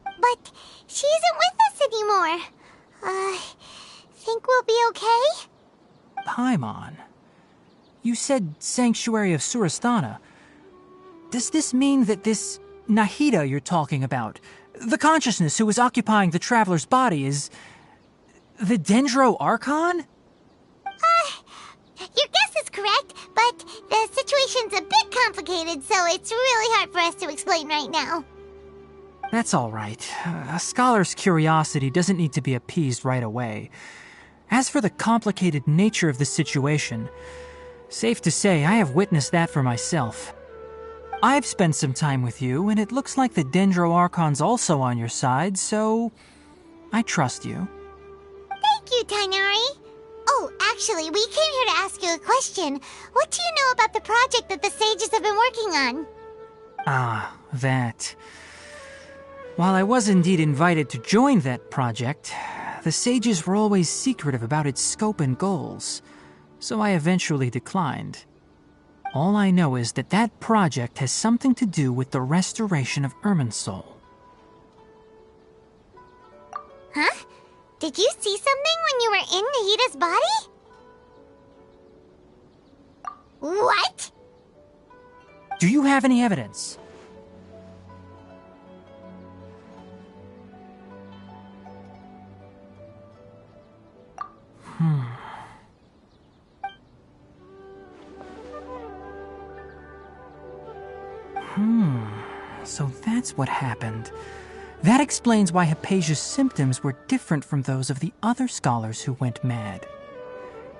But she isn't with us anymore. think we'll be okay? Paimon, you said Sanctuary of Surasthana. Does this mean that this Nahida you're talking about, the consciousness who is occupying the traveler's body, is the Dendro Archon? Your guess is correct, but the situation's a bit complicated, so it's really hard for us to explain right now. That's all right. A scholar's curiosity doesn't need to be appeased right away. As for the complicated nature of the situation, safe to say I have witnessed that for myself. I've spent some time with you, and it looks like the Dendro Archon's also on your side, so I trust you. Thank you, Tighnari. Oh, actually, we came here to ask you a question. What do you know about the project that the sages have been working on? Ah, that. While I was indeed invited to join that project, the sages were always secretive about its scope and goals, so I eventually declined. All I know is that that project has something to do with the restoration of Irminsul. Huh? Did you see something when you were in Nahida's body? What? Do you have any evidence? So that's what happened. That explains why Hypatia's symptoms were different from those of the other scholars who went mad.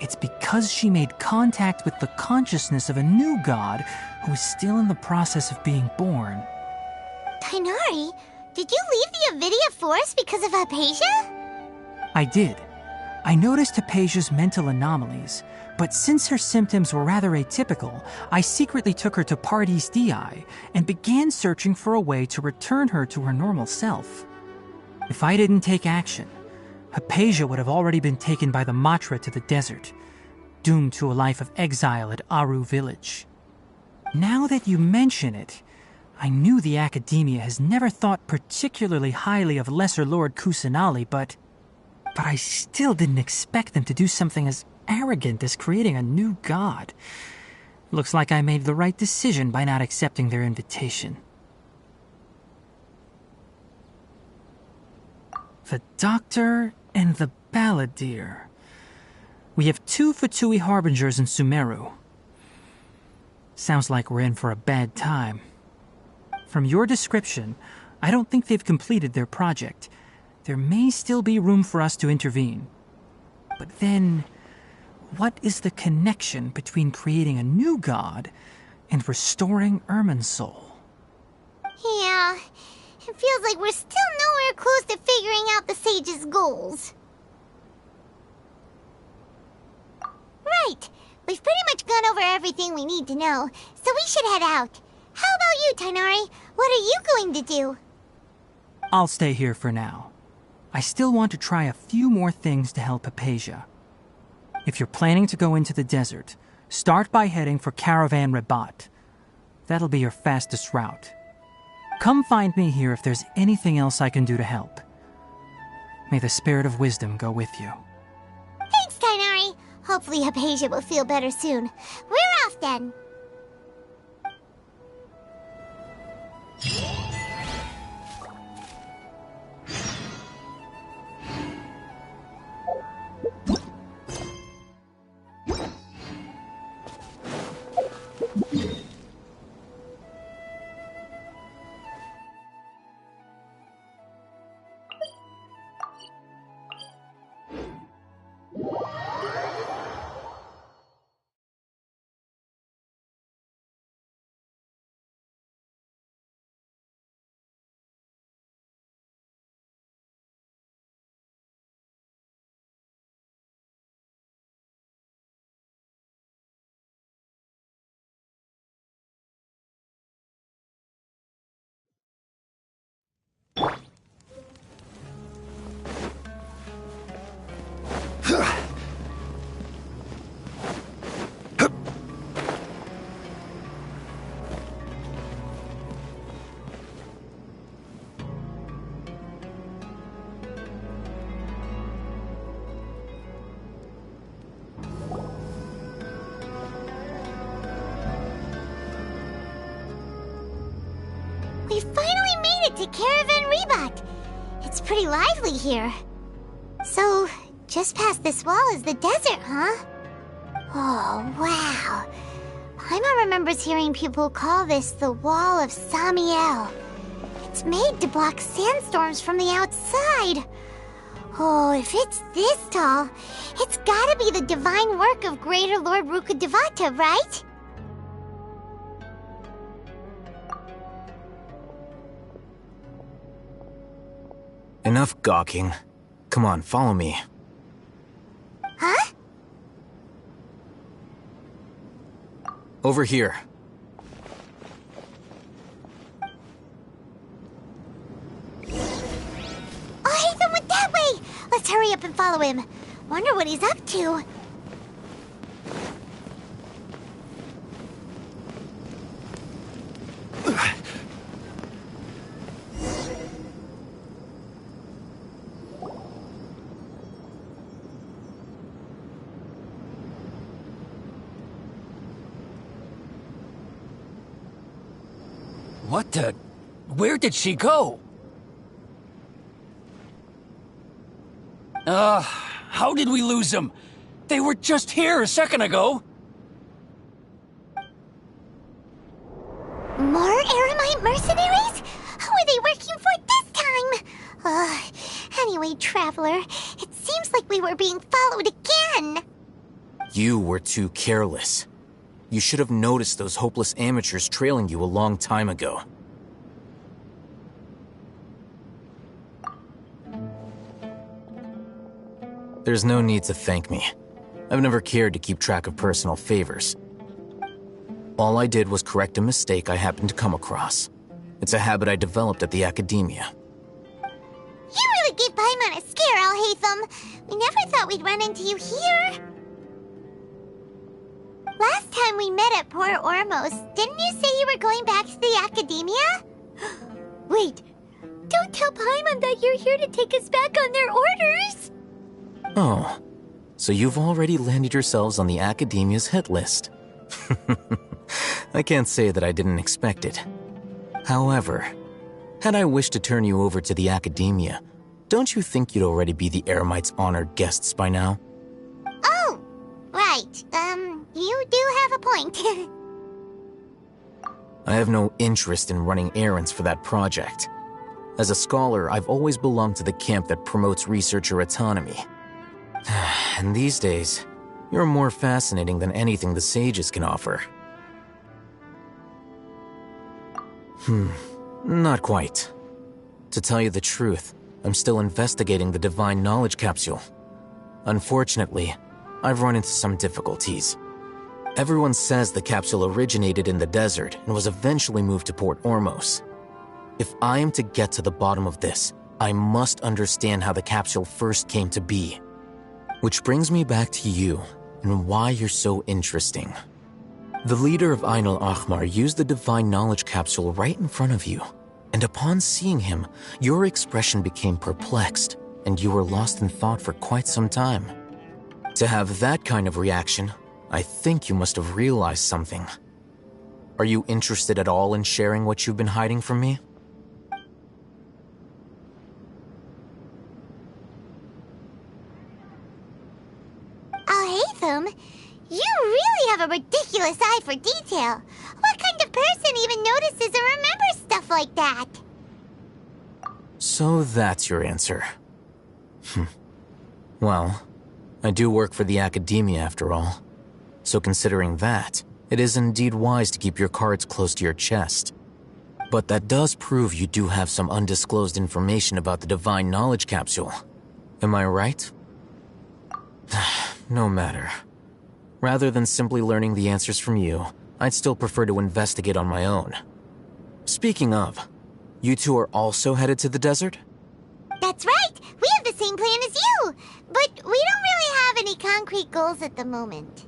It's because she made contact with the consciousness of a new god who is still in the process of being born. Tighnari, did you leave the Avidia Forest because of Hypatia? I did. I noticed Hypatia's mental anomalies, but since her symptoms were rather atypical, I secretly took her to Pardis Dii and began searching for a way to return her to her normal self. If I didn't take action, Hypatia would have already been taken by the Matra to the desert, doomed to a life of exile at Aru village. Now that you mention it, I knew the Academia has never thought particularly highly of Lesser Lord Kusanali, but I still didn't expect them to do something as arrogant as creating a new god. Looks like I made the right decision by not accepting their invitation. The Doctor and the Balladeer. We have 2 Fatui Harbingers in Sumeru. Sounds like we're in for a bad time. From your description, I don't think they've completed their project. There may still be room for us to intervene. But then, what is the connection between creating a new god and restoring Irminsul? Yeah, it feels like we're still nowhere close to figuring out the sage's goals. Right, we've pretty much gone over everything we need to know, so we should head out. How about you, Tighnari? What are you going to do? I'll stay here for now. I still want to try a few more things to help Hypatia. If you're planning to go into the desert, start by heading for Caravan Rabat. That'll be your fastest route. Come find me here if there's anything else I can do to help. May the spirit of wisdom go with you. Thanks, Tighnari. Hopefully Hypatia will feel better soon. We're off then. We finally made it to Caravan Rebot. It's pretty lively here. So, just past this wall is the desert, huh? Oh, wow. Paimon remembers hearing people call this the Wall of Samiel. It's made to block sandstorms from the outside. Oh, if it's this tall, it's gotta be the divine work of Greater Lord Rukkhadevata, right? Enough gawking. Come on, follow me. Huh? Over here. Oh, Ethan went that way! Let's hurry up and follow him. Wonder what he's up to. What the... Where did she go? How did we lose them? They were just here a second ago. More Eremite mercenaries? Who are they working for this time? Anyway, Traveler, it seems like we were being followed again. You were too careless. You should have noticed those hopeless amateurs trailing you a long time ago. There's no need to thank me. I've never cared to keep track of personal favors. All I did was correct a mistake I happened to come across. It's a habit I developed at the academia. You really gave Paimon a scare, Alhaitham. We never thought we'd run into you here. Last time we met at Port Ormos, didn't you say you were going back to the academia? Wait, don't tell Paimon that you're here to take us back on their orders! Oh, so you've already landed yourselves on the academia's hit list. I can't say that I didn't expect it. However, had I wished to turn you over to the academia, don't you think you'd already be the Eremites' honored guests by now? Oh, right. You do have a point. I have no interest in running errands for that project. As a scholar, I've always belonged to the camp that promotes researcher autonomy. And these days, you're more fascinating than anything the sages can offer. Not quite. To tell you the truth, I'm still investigating the Divine Knowledge Capsule. Unfortunately, I've run into some difficulties. Everyone says the capsule originated in the desert and was eventually moved to Port Ormos. If I am to get to the bottom of this, I must understand how the capsule first came to be. Which brings me back to you, and why you're so interesting. The leader of Ain al-Ahmar used the Divine Knowledge Capsule right in front of you, and upon seeing him, your expression became perplexed, and you were lost in thought for quite some time. To have that kind of reaction, I think you must have realized something. Are you interested at all in sharing what you've been hiding from me? Alhaitham, you really have a ridiculous eye for detail. What kind of person even notices or remembers stuff like that? So that's your answer. Well, I do work for the academia after all. So considering that, it is indeed wise to keep your cards close to your chest. But that does prove you do have some undisclosed information about the Divine Knowledge Capsule. Am I right? No matter. Rather than simply learning the answers from you, I'd still prefer to investigate on my own. Speaking of, you two are also headed to the desert? That's right! We have the same plan as you! But we don't really have any concrete goals at the moment.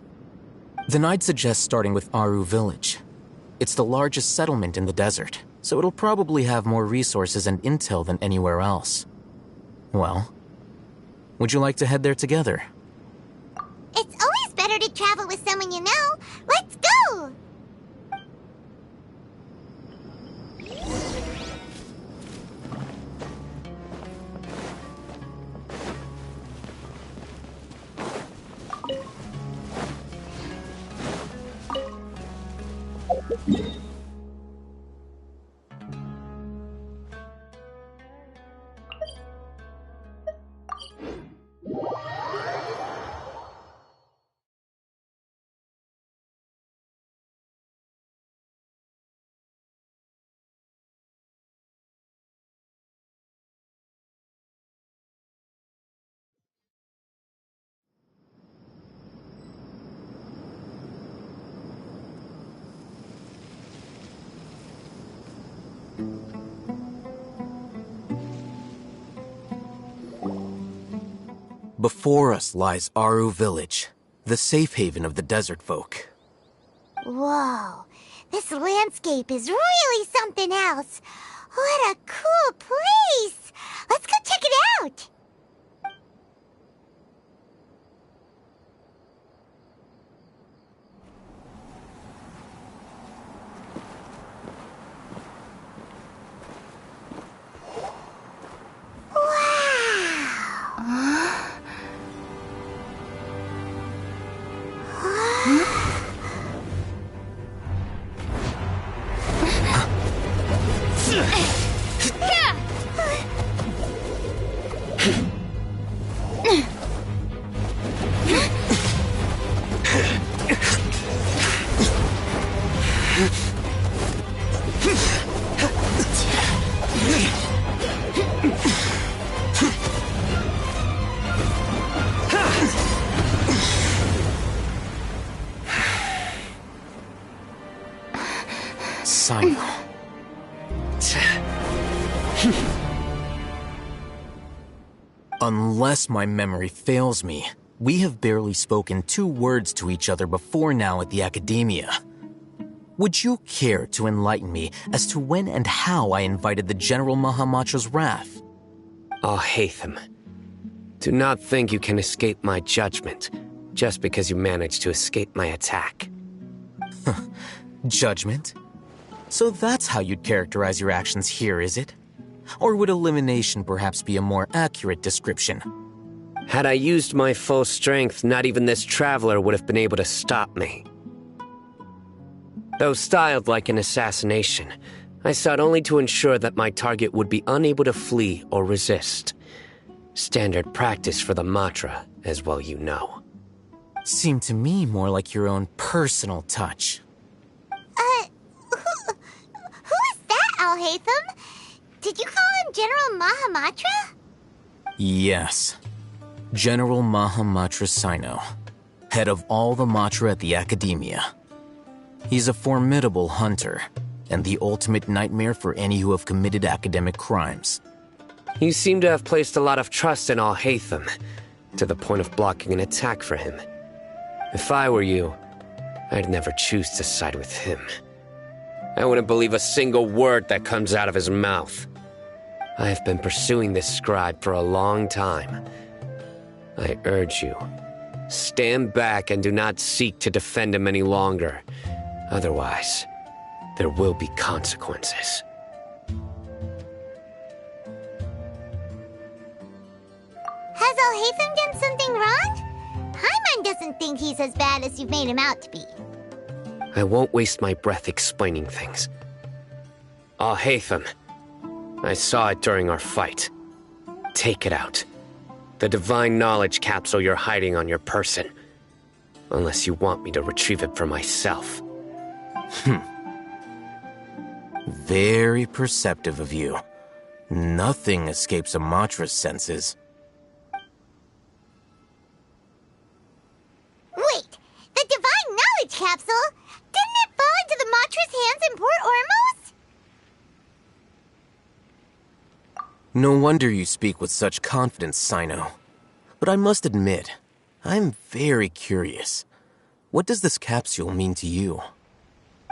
Then I'd suggest starting with Aru Village. It's the largest settlement in the desert, so it'll probably have more resources and intel than anywhere else. Well, would you like to head there together? It's always better to travel with someone you know. Let's go! Before us lies Aru Village, the safe haven of the desert folk. Whoa, this landscape is really something else. What a cool place! Let's go check it out! Unless my memory fails me, we have barely spoken 2 words to each other before now at the Academia. Would you care to enlighten me as to when and how I invited the General Mahamatra's wrath? Oh, Hatham. Do not think you can escape my judgment, just because you managed to escape my attack. Judgment? So that's how you'd characterize your actions here, is it? Or would elimination perhaps be a more accurate description? Had I used my full strength, not even this traveler would have been able to stop me. Though styled like an assassination, I sought only to ensure that my target would be unable to flee or resist. Standard practice for the Matra, as well you know. Seemed to me more like your own personal touch. Who is that, Alhaitham? Did you call him General Mahamatra? Yes. General Mahamatra Sino, head of all the Matra at the Academia. He's a formidable hunter, and the ultimate nightmare for any who have committed academic crimes. You seem to have placed a lot of trust in Alhaitham, to the point of blocking an attack for him. If I were you, I'd never choose to side with him. I wouldn't believe a single word that comes out of his mouth. I have been pursuing this scribe for a long time. I urge you, stand back and do not seek to defend him any longer. Otherwise, there will be consequences. Has Alhaitham done something wrong? Paimon doesn't think he's as bad as you've made him out to be. I won't waste my breath explaining things. Alhaitham, I saw it during our fight. Take it out. The divine knowledge capsule you're hiding on your person. Unless you want me to retrieve it for myself. Very perceptive of you. Nothing escapes a Matra's senses. Wait, the divine knowledge capsule? Didn't it fall into the Matra's hands in Port Ormos? No wonder you speak with such confidence, Sino. But I must admit, I'm very curious. What does this capsule mean to you?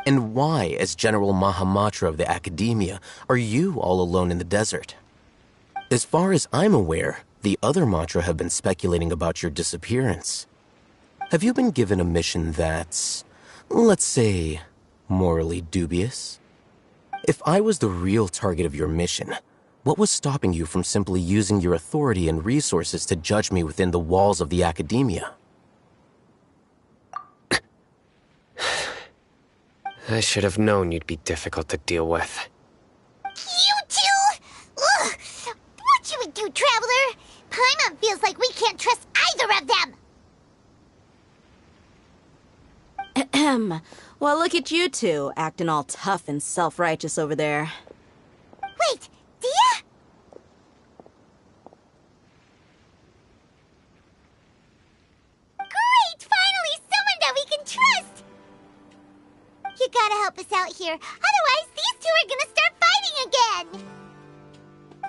And why, as General Mahamatra of the Academia, are you all alone in the desert? As far as I'm aware, the other Matra have been speculating about your disappearance. Have you been given a mission that's, let's say, morally dubious? If I was the real target of your mission, what was stopping you from simply using your authority and resources to judge me within the walls of the Academia? I should have known you'd be difficult to deal with. You two? Ugh! What should we do, Traveler? Paimon feels like we can't trust either of them! Ahem. Well, look at you two, acting all tough and self-righteous over there. Wait, Dia? Great! Finally, someone that we can trust! You gotta help us out here, otherwise these two are gonna start fighting again!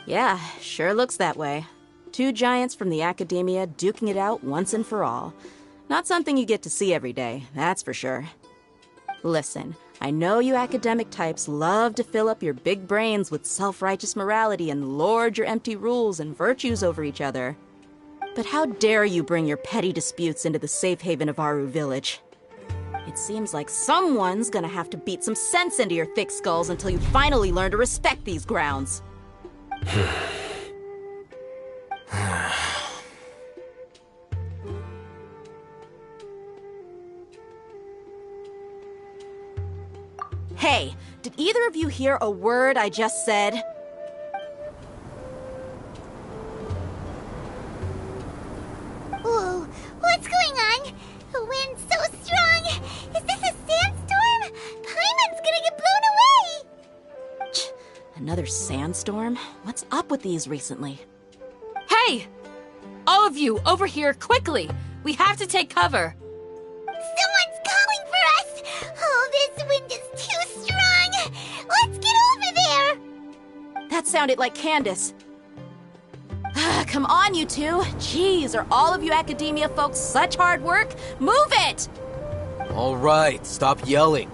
Yeah, sure looks that way. Two giants from the academia duking it out once and for all. Not something you get to see every day, that's for sure. Listen, I know you academic types love to fill up your big brains with self-righteous morality and lord your empty rules and virtues over each other. But how dare you bring your petty disputes into the safe haven of Aru Village? It seems like someone's gonna have to beat some sense into your thick skulls until you finally learn to respect these grounds. Hey, did either of you hear a word I just said? Whoa, what's going on? The wind's so strong! Is this a sandstorm? Paimon's gonna get blown away! Another sandstorm? What's up with these recently? Hey! All of you, over here, quickly! We have to take cover! Someone's calling for us! Oh, this wind is too strong! Let's get over there! That sounded like Candace. Come on, you two. Jeez, are all of you academia folks such hard work? Move it! All right, stop yelling.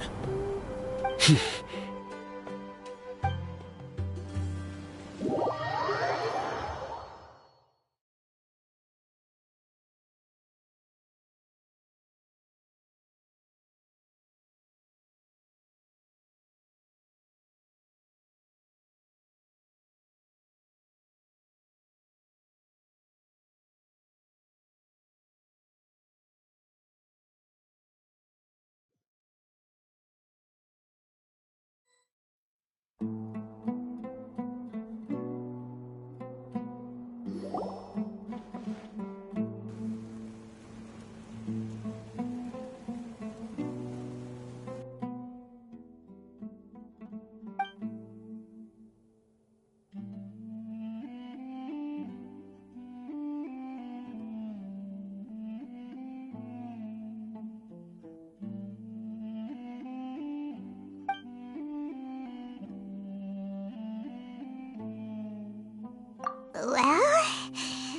Well,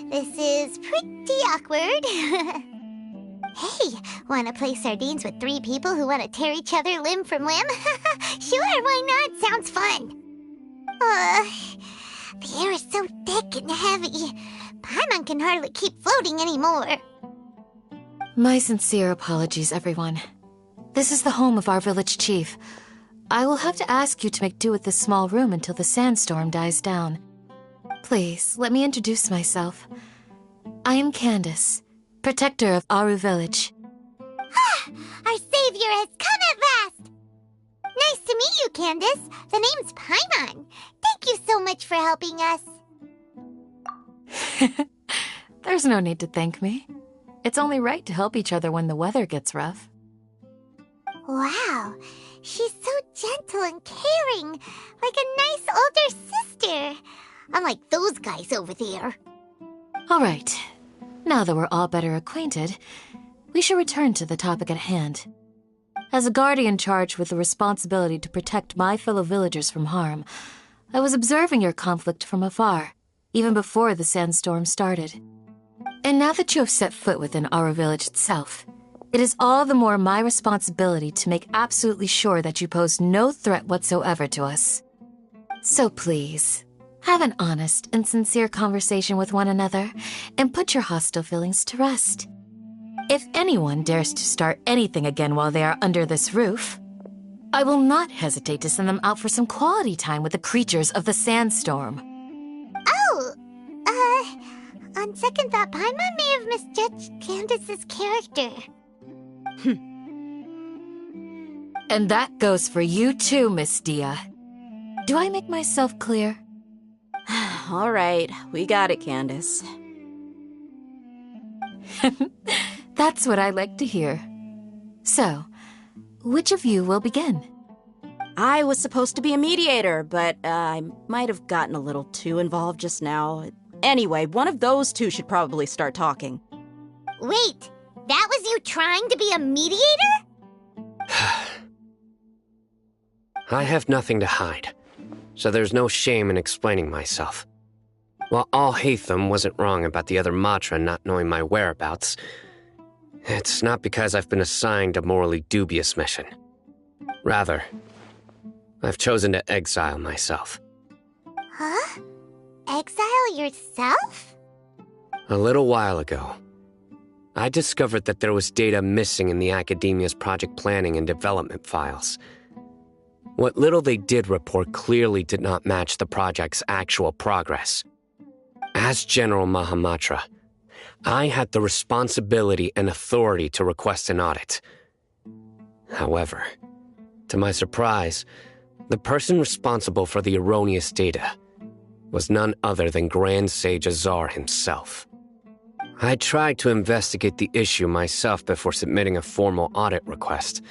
this is pretty awkward. Hey, wanna play sardines with three people who wanna tear each other limb from limb? Sure, why not? Sounds fun. The air is so thick and heavy. Paimon can hardly keep floating anymore. My sincere apologies, everyone. This is the home of our village chief. I will have to ask you to make do with this small room until the sandstorm dies down. Please, let me introduce myself. I am Candace, protector of Aru Village. Our savior has come at last! Nice to meet you, Candace. The name's Paimon. Thank you so much for helping us. There's no need to thank me. It's only right to help each other when the weather gets rough. Wow, she's so gentle and caring, like a nice older sister. Unlike those guys over there. All right. Now that we're all better acquainted, we should return to the topic at hand. As a guardian charged with the responsibility to protect my fellow villagers from harm, I was observing your conflict from afar, even before the sandstorm started. And now that you have set foot within our village itself, it is all the more my responsibility to make absolutely sure that you pose no threat whatsoever to us. So please, have an honest and sincere conversation with one another, and put your hostile feelings to rest. If anyone dares to start anything again while they are under this roof, I will not hesitate to send them out for some quality time with the creatures of the sandstorm. Oh, on second thought, Paimon may have misjudged Candace's character. And that goes for you too, Miss Dia. Do I make myself clear? All right, we got it, Candace. That's what I like to hear. So, which of you will begin? I was supposed to be a mediator, but I might have gotten a little too involved just now. Anyway, one of those two should probably start talking. Wait, that was you trying to be a mediator? I have nothing to hide, so there's no shame in explaining myself. While Alhaitham wasn't wrong about the other Matra not knowing my whereabouts, it's not because I've been assigned a morally dubious mission. Rather, I've chosen to exile myself. Huh? Exile yourself? A little while ago, I discovered that there was data missing in the Academia's project planning and development files. What little they did report clearly did not match the project's actual progress. As General Mahamatra, I had the responsibility and authority to request an audit. However, to my surprise, the person responsible for the erroneous data was none other than Grand Sage Azar himself. I tried to investigate the issue myself before submitting a formal audit request,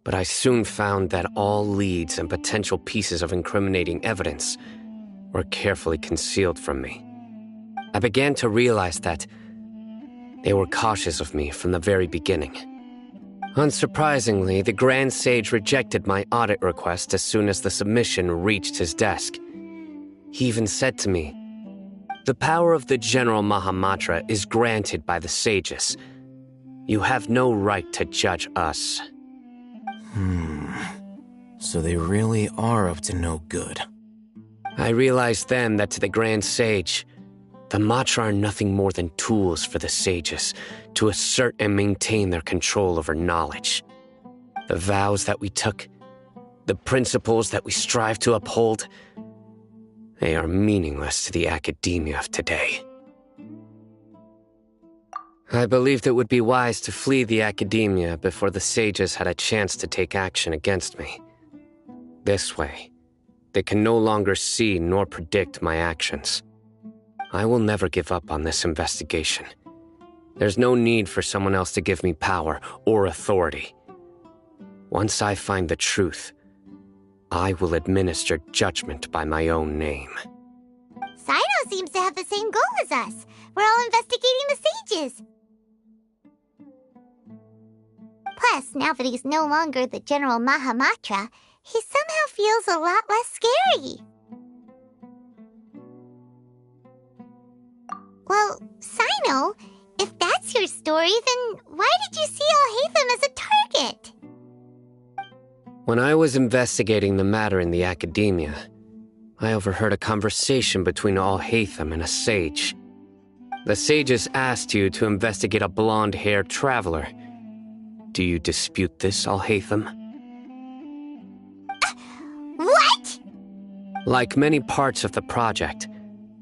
but I soon found that all leads and potential pieces of incriminating evidence were carefully concealed from me. I began to realize that they were cautious of me from the very beginning. Unsurprisingly, the Grand Sage rejected my audit request as soon as the submission reached his desk. He even said to me, "The power of the General Mahamatra is granted by the sages. You have no right to judge us." So they really are up to no good. I realized then that to the Grand Sage, the Matra are nothing more than tools for the sages to assert and maintain their control over knowledge. The vows that we took, the principles that we strive to uphold, they are meaningless to the academia of today. I believed it would be wise to flee the academia before the sages had a chance to take action against me. This way, they can no longer see nor predict my actions. I will never give up on this investigation. There's no need for someone else to give me power or authority. Once I find the truth, I will administer judgment by my own name. Sino seems to have the same goal as us. We're all investigating the sages. Plus, now that he's no longer the General Mahamatra, he somehow feels a lot less scary. Well, Sino, if that's your story, then why did you see Alhaitham as a target? When I was investigating the matter in the academia, I overheard a conversation between Alhaitham and a sage. The sages asked you to investigate a blonde-haired traveler. Do you dispute this, Alhaitham? What? Like many parts of the project,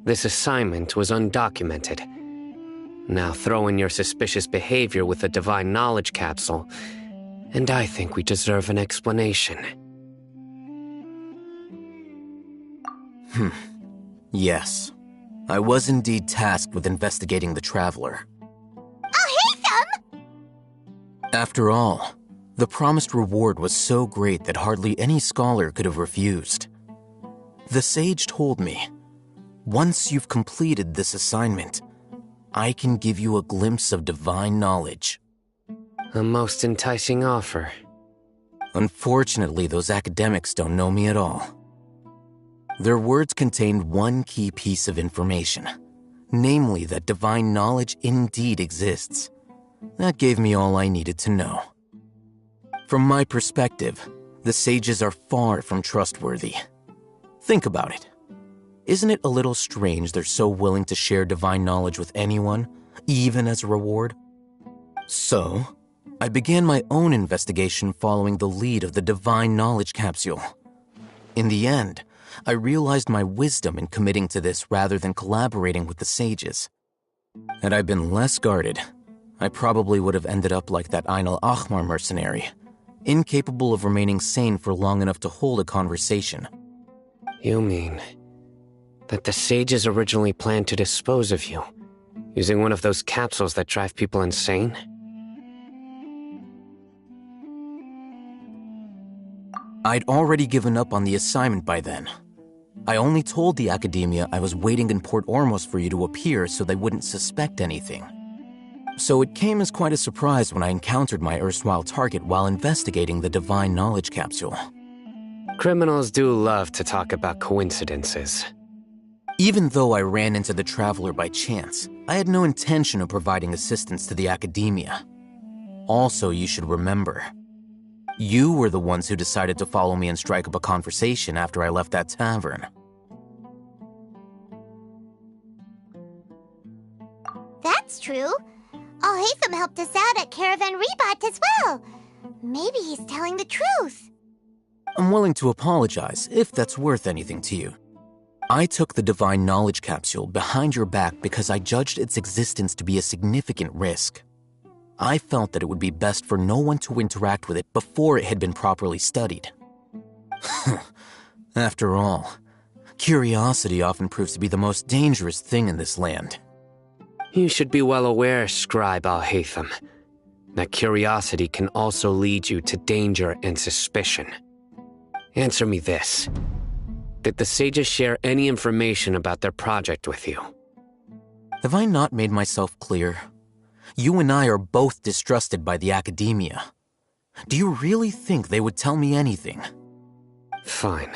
this assignment was undocumented. Now throw in your suspicious behavior with the Divine Knowledge Capsule, and I think we deserve an explanation. Yes. I was indeed tasked with investigating the Traveler. Alhaitham! After all, the promised reward was so great that hardly any scholar could have refused. The sage told me, once you've completed this assignment, I can give you a glimpse of divine knowledge. A most enticing offer. Unfortunately, those academics don't know me at all. Their words contained one key piece of information, namely that divine knowledge indeed exists. That gave me all I needed to know. From my perspective, the sages are far from trustworthy. Think about it. Isn't it a little strange they're so willing to share divine knowledge with anyone, even as a reward? So, I began my own investigation following the lead of the Divine Knowledge Capsule. In the end, I realized my wisdom in committing to this rather than collaborating with the sages. Had I been less guarded, I probably would have ended up like that Ain al-Ahmar mercenary, incapable of remaining sane for long enough to hold a conversation. You mean that the sages originally planned to dispose of you, using one of those capsules that drive people insane? I'd already given up on the assignment by then. I only told the Academia I was waiting in Port Ormos for you to appear so they wouldn't suspect anything. So it came as quite a surprise when I encountered my erstwhile target while investigating the Divine Knowledge Capsule. Criminals do love to talk about coincidences. Even though I ran into the Traveler by chance, I had no intention of providing assistance to the Academia. Also, you should remember, you were the ones who decided to follow me and strike up a conversation after I left that tavern. That's true. Alhaitham helped us out at Caravan Rebot as well. Maybe he's telling the truth. I'm willing to apologize if that's worth anything to you. I took the Divine Knowledge Capsule behind your back because I judged its existence to be a significant risk. I felt that it would be best for no one to interact with it before it had been properly studied. After all, curiosity often proves to be the most dangerous thing in this land. You should be well aware, Scribe Alhaitham, that curiosity can also lead you to danger and suspicion. Answer me this. Did the sages share any information about their project with you? Have I not made myself clear? You and I are both distrusted by the Academia. Do you really think they would tell me anything? Fine.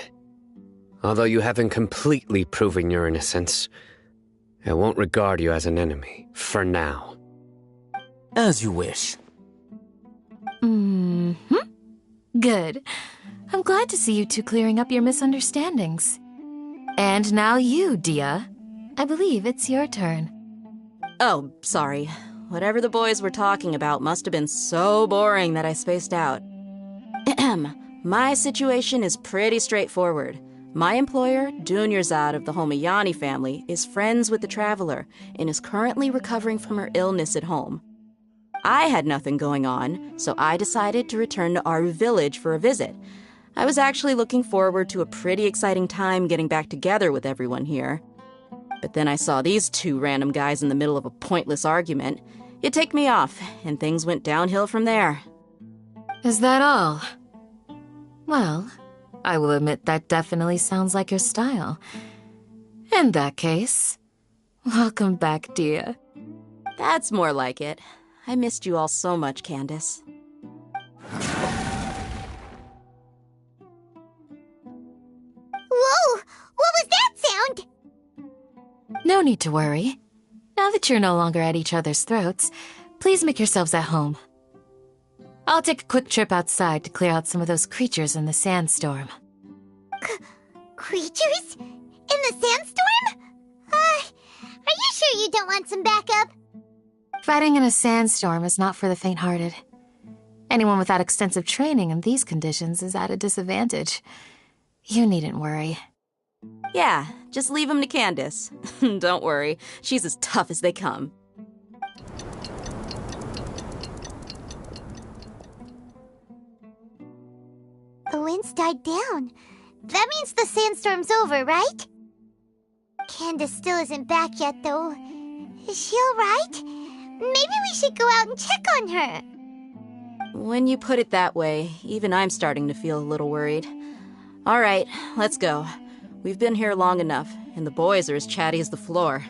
Although you haven't completely proven your innocence, I won't regard you as an enemy, for now. As you wish. Good. I'm glad to see you two clearing up your misunderstandings. And now you, Dia. I believe it's your turn. Oh, sorry. Whatever the boys were talking about must have been so boring that I spaced out. My situation is pretty straightforward. My employer, Dunyarzad of the Homayani family, is friends with the Traveler and is currently recovering from her illness at home. I had nothing going on, so I decided to return to Aru village for a visit. I was actually looking forward to a pretty exciting time getting back together with everyone here. But then I saw these two random guys in the middle of a pointless argument. It ticked me off, and things went downhill from there. Is that all? Well, I will admit that definitely sounds like your style. In that case, welcome back, Dia. That's more like it. I missed you all so much, Candace. Whoa! What was that sound? No need to worry. Now that you're no longer at each other's throats, please make yourselves at home. I'll take a quick trip outside to clear out some of those creatures in the sandstorm. Creatures? In the sandstorm? Are you sure you don't want some backup? Fighting in a sandstorm is not for the faint-hearted. Anyone without extensive training in these conditions is at a disadvantage. You needn't worry. Yeah, just leave him to Candace. Don't worry, she's as tough as they come. The wind's died down. That means the sandstorm's over, right? Candace still isn't back yet, though. Is she alright? Maybe we should go out and check on her. When you put it that way, even I'm starting to feel a little worried. All right, let's go. We've been here long enough, and the boys are as chatty as the floor.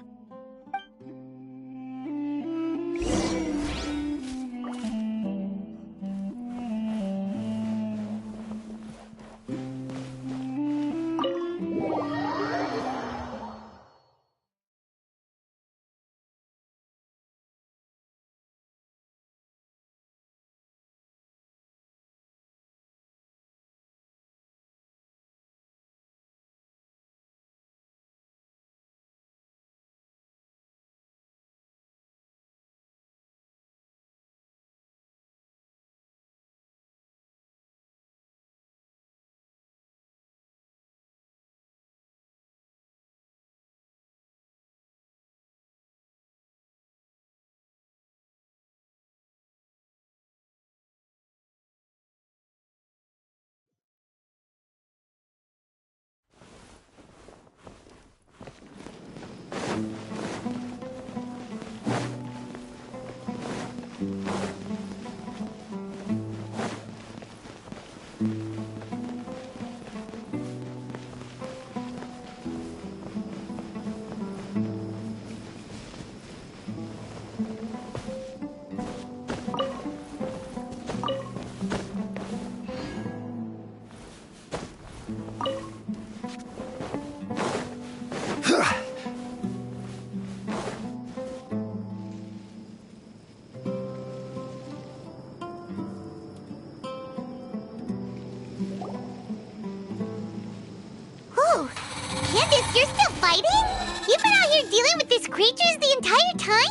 exciting? You've been out here dealing with these creatures the entire time?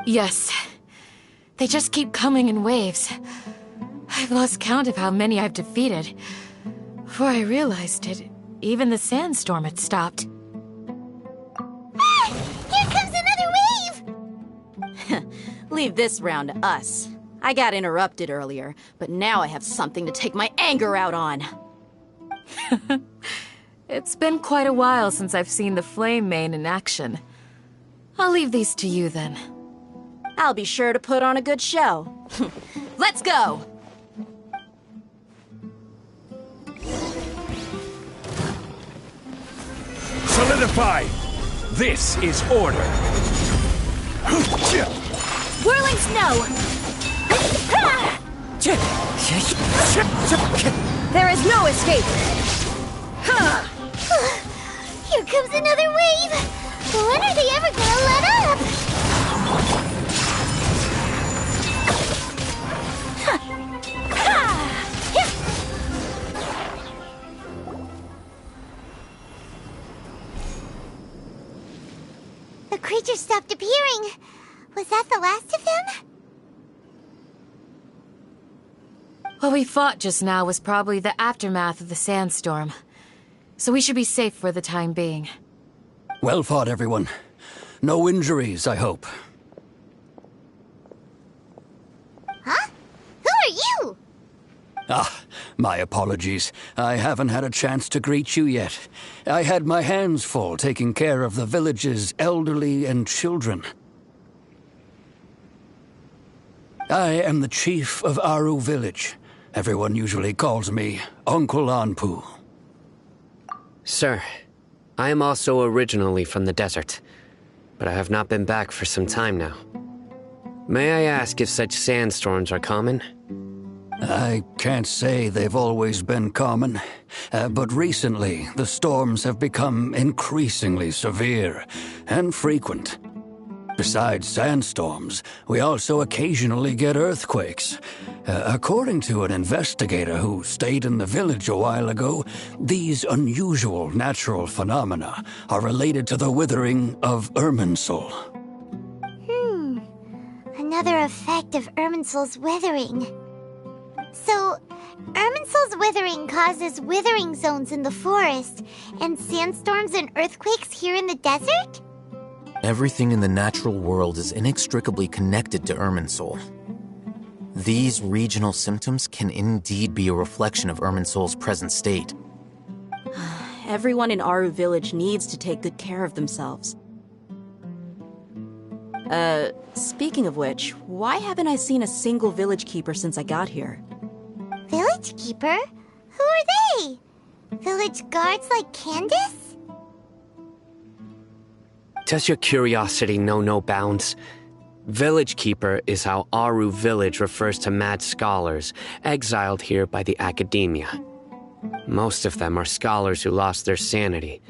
Yes. They just keep coming in waves. I've lost count of how many I've defeated. Before I realized it, even the sandstorm had stopped. Ah! Here comes another wave! Leave this round to us. I got interrupted earlier, but now I have something to take my anger out on. It's been quite a while since I've seen the Flame Mane in action. I'll leave these to you then. I'll be sure to put on a good show. Let's go! Solidify! This is order! Whirling snow! There is no escape! Here comes another wave! When are they ever gonna let up? The creatures stopped appearing. Was that the last of them? What we fought just now was probably the aftermath of the sandstorm. So we should be safe for the time being. Well fought, everyone. No injuries, I hope. Huh? Who are you? Ah, my apologies. I haven't had a chance to greet you yet. I had my hands full taking care of the village's elderly and children. I am the chief of Aru Village. Everyone usually calls me Uncle Anpu. Sir, I am also originally from the desert, but I have not been back for some time now. May I ask if such sandstorms are common? I can't say they've always been common, but recently the storms have become increasingly severe and frequent. Besides sandstorms, we also occasionally get earthquakes. According to an investigator who stayed in the village a while ago, these unusual natural phenomena are related to the withering of Irminsul. Another effect of Irminsul's withering. So, Irminsul's withering causes withering zones in the forest, and sandstorms and earthquakes here in the desert? Everything in the natural world is inextricably connected to Irminsul. These regional symptoms can indeed be a reflection of Irminsul's present state. Everyone in Aru Village needs to take good care of themselves. Speaking of which, why haven't I seen a single village keeper since I got here? Village keeper? Who are they? Village guards like Candace? Does your curiosity know no bounds? Village Keeper is how Aru Village refers to mad scholars exiled here by the academia. Most of them are scholars who lost their sanity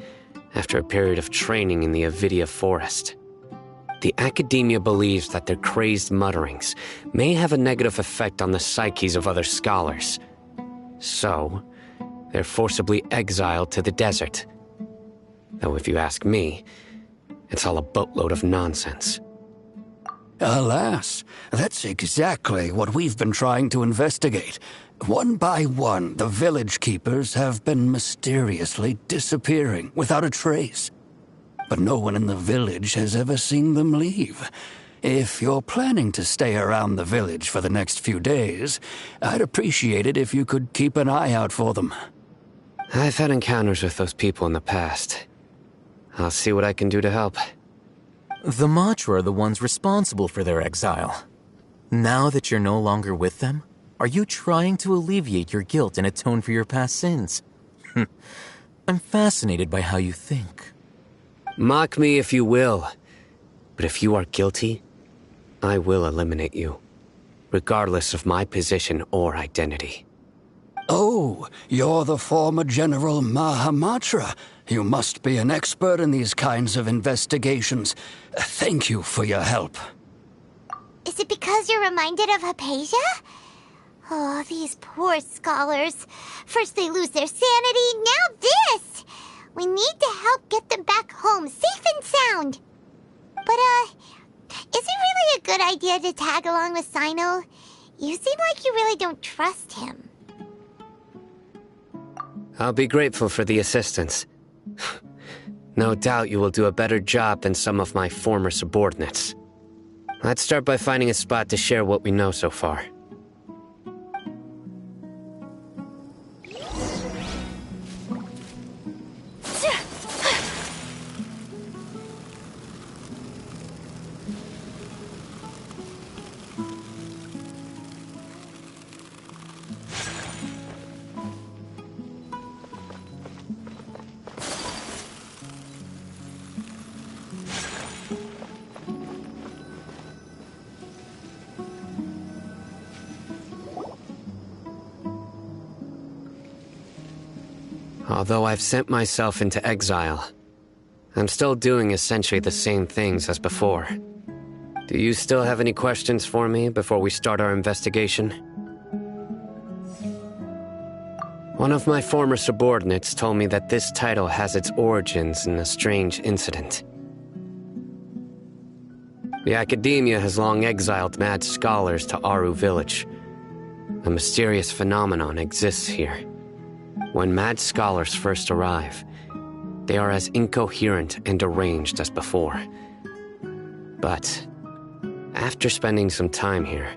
after a period of training in the Avidia forest. The academia believes that their crazed mutterings may have a negative effect on the psyches of other scholars. So, they're forcibly exiled to the desert. Though if you ask me, it's all a boatload of nonsense. Alas, that's exactly what we've been trying to investigate. One by one, the village keepers have been mysteriously disappearing without a trace. But no one in the village has ever seen them leave. If you're planning to stay around the village for the next few days, I'd appreciate it if you could keep an eye out for them. I've had encounters with those people in the past. I'll see what I can do to help. The Matra are the ones responsible for their exile. Now that you're no longer with them, are you trying to alleviate your guilt and atone for your past sins? I'm fascinated by how you think. Mock me if you will, but if you are guilty, I will eliminate you, regardless of my position or identity. Oh, you're the former General Mahamatra. You must be an expert in these kinds of investigations. Thank you for your help. Is it because you're reminded of Hypatia? Oh, these poor scholars. First they lose their sanity, now this! We need to help get them back home, safe and sound. But, is it really a good idea to tag along with Sino? You seem like you really don't trust him. I'll be grateful for the assistance. No doubt you will do a better job than some of my former subordinates. Let's start by finding a spot to share what we know so far. Although I've sent myself into exile, I'm still doing essentially the same things as before. Do you still have any questions for me before we start our investigation? One of my former subordinates told me that this title has its origins in a strange incident. The Academia has long exiled mad scholars to Aru Village. A mysterious phenomenon exists here. When mad scholars first arrive, they are as incoherent and deranged as before. But after spending some time here,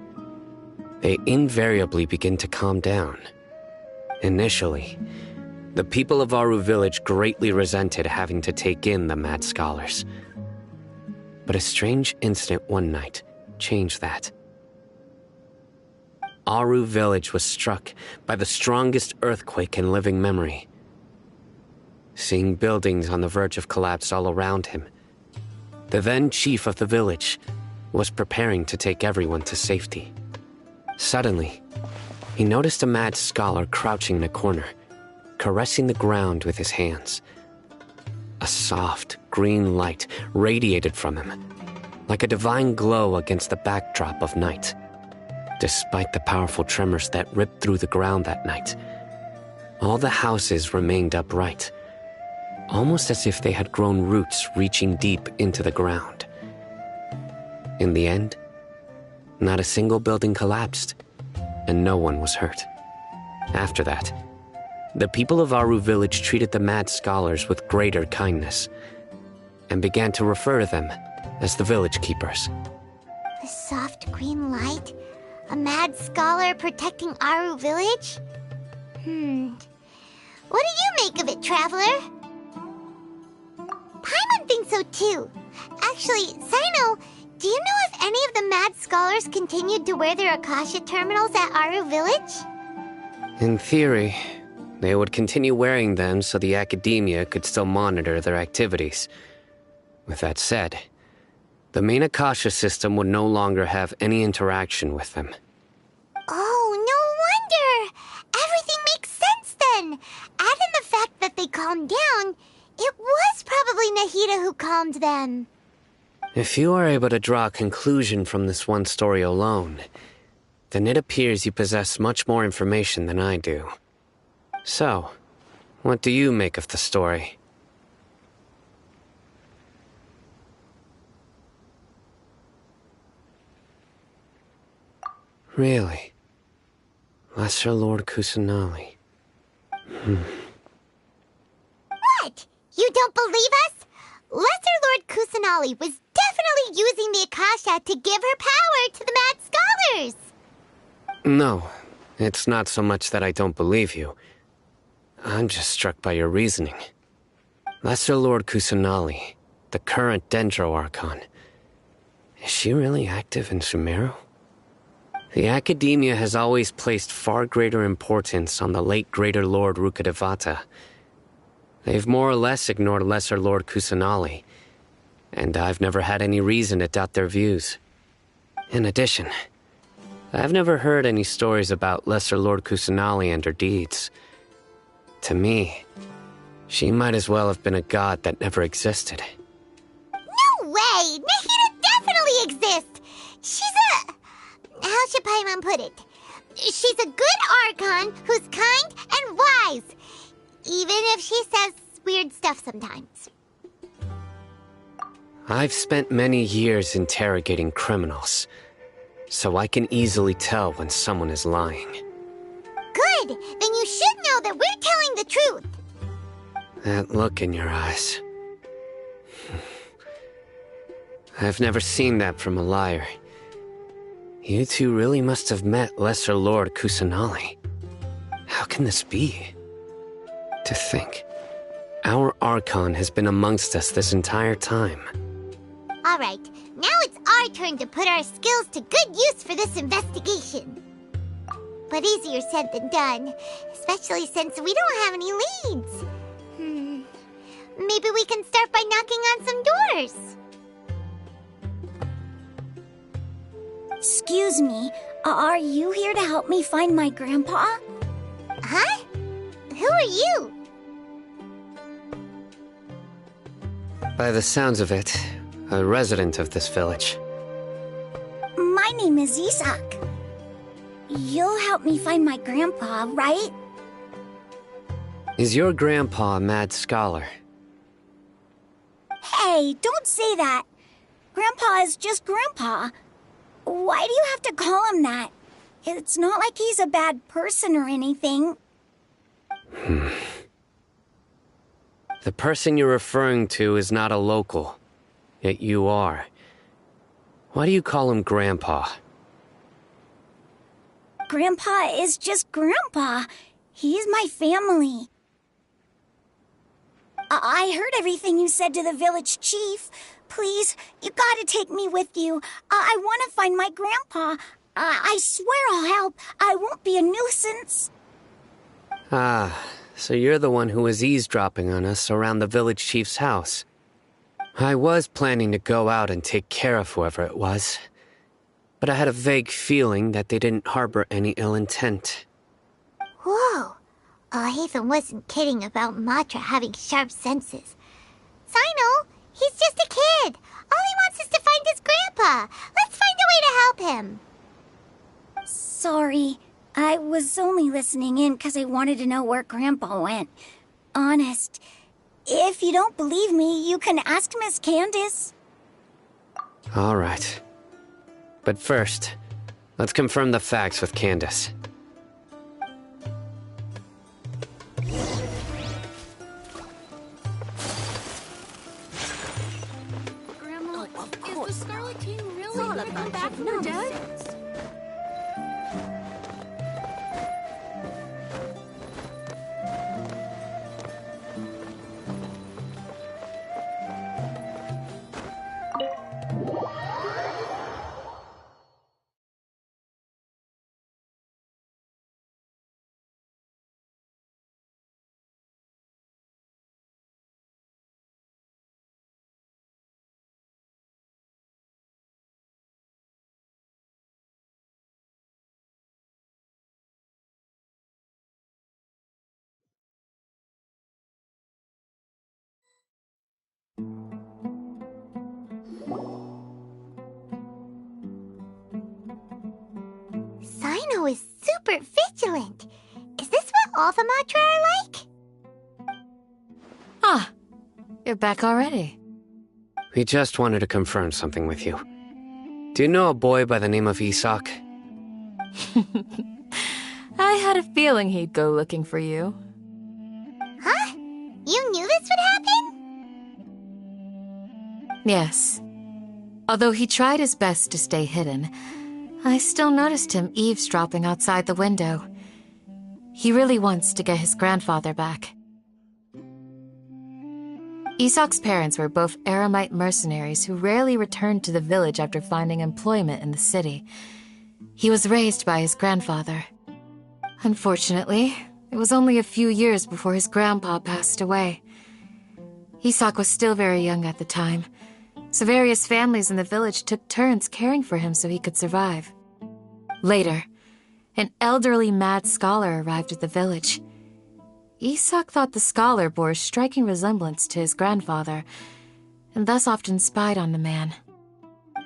they invariably begin to calm down. Initially, the people of Aru Village greatly resented having to take in the mad scholars. But a strange incident one night changed that. Aru Village was struck by the strongest earthquake in living memory. Seeing buildings on the verge of collapse all around him, the then chief of the village was preparing to take everyone to safety. Suddenly, he noticed a mad scholar crouching in a corner, caressing the ground with his hands. A soft, green light radiated from him, like a divine glow against the backdrop of night. Despite the powerful tremors that ripped through the ground that night, all the houses remained upright, almost as if they had grown roots reaching deep into the ground. In the end, not a single building collapsed, and no one was hurt. After that, the people of Aru Village treated the mad scholars with greater kindness, and began to refer to them as the village keepers. The soft green light? A mad scholar protecting Aru Village? What do you make of it, Traveler? Paimon thinks so too. Actually, Sino, do you know if any of the mad scholars continued to wear their Akasha terminals at Aru Village? In theory, they would continue wearing them so the Academia could still monitor their activities. With that said, the main Akasha system would no longer have any interaction with them. Oh, no wonder! Everything makes sense then! Add in the fact that they calmed down, it was probably Nahida who calmed them. If you are able to draw a conclusion from this one story alone, then it appears you possess much more information than I do. So, what do you make of the story? Really? Lesser Lord Kusanali. What? You don't believe us? Lesser Lord Kusanali was definitely using the Akasha to give her power to the mad scholars! No, it's not so much that I don't believe you. I'm just struck by your reasoning. Lesser Lord Kusanali, the current Dendro Archon, is she really active in Sumeru? The Academia has always placed far greater importance on the late Greater Lord Rukkhadevata. They've more or less ignored Lesser Lord Kusanali, and I've never had any reason to doubt their views. In addition, I've never heard any stories about Lesser Lord Kusanali and her deeds. To me, she might as well have been a god that never existed. No way! Nahida definitely exists! She's a... how should Paimon put it? She's a good Archon who's kind and wise. Even if she says weird stuff sometimes. I've spent many years interrogating criminals, so I can easily tell when someone is lying. Good! Then you should know that we're telling the truth! That look in your eyes. I've never seen that from a liar. You two really must have met Lesser Lord Kusanali. How can this be? To think, our Archon has been amongst us this entire time. Alright, now it's our turn to put our skills to good use for this investigation. But easier said than done, especially since we don't have any leads. Maybe we can start by knocking on some doors. Excuse me, are you here to help me find my grandpa? Huh? Who are you? By the sounds of it, a resident of this village. My name is Isak. You'll help me find my grandpa, right? Is your grandpa a mad scholar? Hey, don't say that. Grandpa is just Grandpa. Why do you have to call him that? It's not like he's a bad person or anything. The person you're referring to is not a local, yet you are. Why do you call him Grandpa? Grandpa is just Grandpa. He's my family. I heard everything you said to the village chief. Please, you gotta take me with you. I want to find my grandpa. I swear I'll help. I won't be a nuisance. Ah, so you're the one who was eavesdropping on us around the village chief's house. I was planning to go out and take care of whoever it was, but I had a vague feeling that they didn't harbor any ill intent. Whoa. Hatham wasn't kidding about Matra having sharp senses. Sino, he's just a kid. All he wants is to find his grandpa. Let's find a way to help him. Sorry. I was only listening in because I wanted to know where Grandpa went. Honest. If you don't believe me, you can ask Miss Candace. All right. But first, let's confirm the facts with Candace. Grandma, is the Scarlet King really coming back from the dead? Sino is super vigilant. Is this what all the Matra are like? Ah, you're back already. We just wanted to confirm something with you. Do you know a boy by the name of Isak? I had a feeling he'd go looking for you. Huh? You knew this would happen? Yes. Although he tried his best to stay hidden, I still noticed him eavesdropping outside the window. He really wants to get his grandfather back. Isak's parents were both Eremite mercenaries who rarely returned to the village after finding employment in the city. He was raised by his grandfather. Unfortunately, it was only a few years before his grandpa passed away. Isak was still very young at the time, so various families in the village took turns caring for him so he could survive. Later, an elderly mad scholar arrived at the village. Isak thought the scholar bore a striking resemblance to his grandfather, and thus often spied on the man.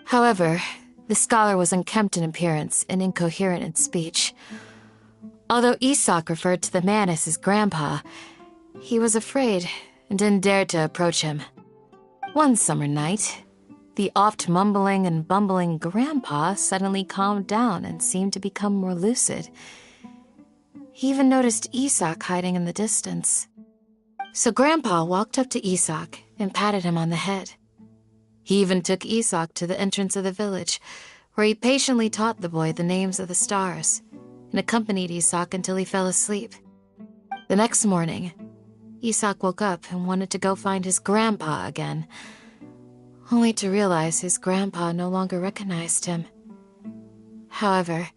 However, the scholar was unkempt in appearance and incoherent in speech. Although Isak referred to the man as his grandpa, he was afraid and didn't dare to approach him. One summer night, the oft mumbling and bumbling Grandpa suddenly calmed down and seemed to become more lucid. He even noticed Isak hiding in the distance. So Grandpa walked up to Isak and patted him on the head. He even took Isak to the entrance of the village, where he patiently taught the boy the names of the stars and accompanied Isak until he fell asleep. The next morning, Isak woke up and wanted to go find his grandpa again, only to realize his grandpa no longer recognized him. However,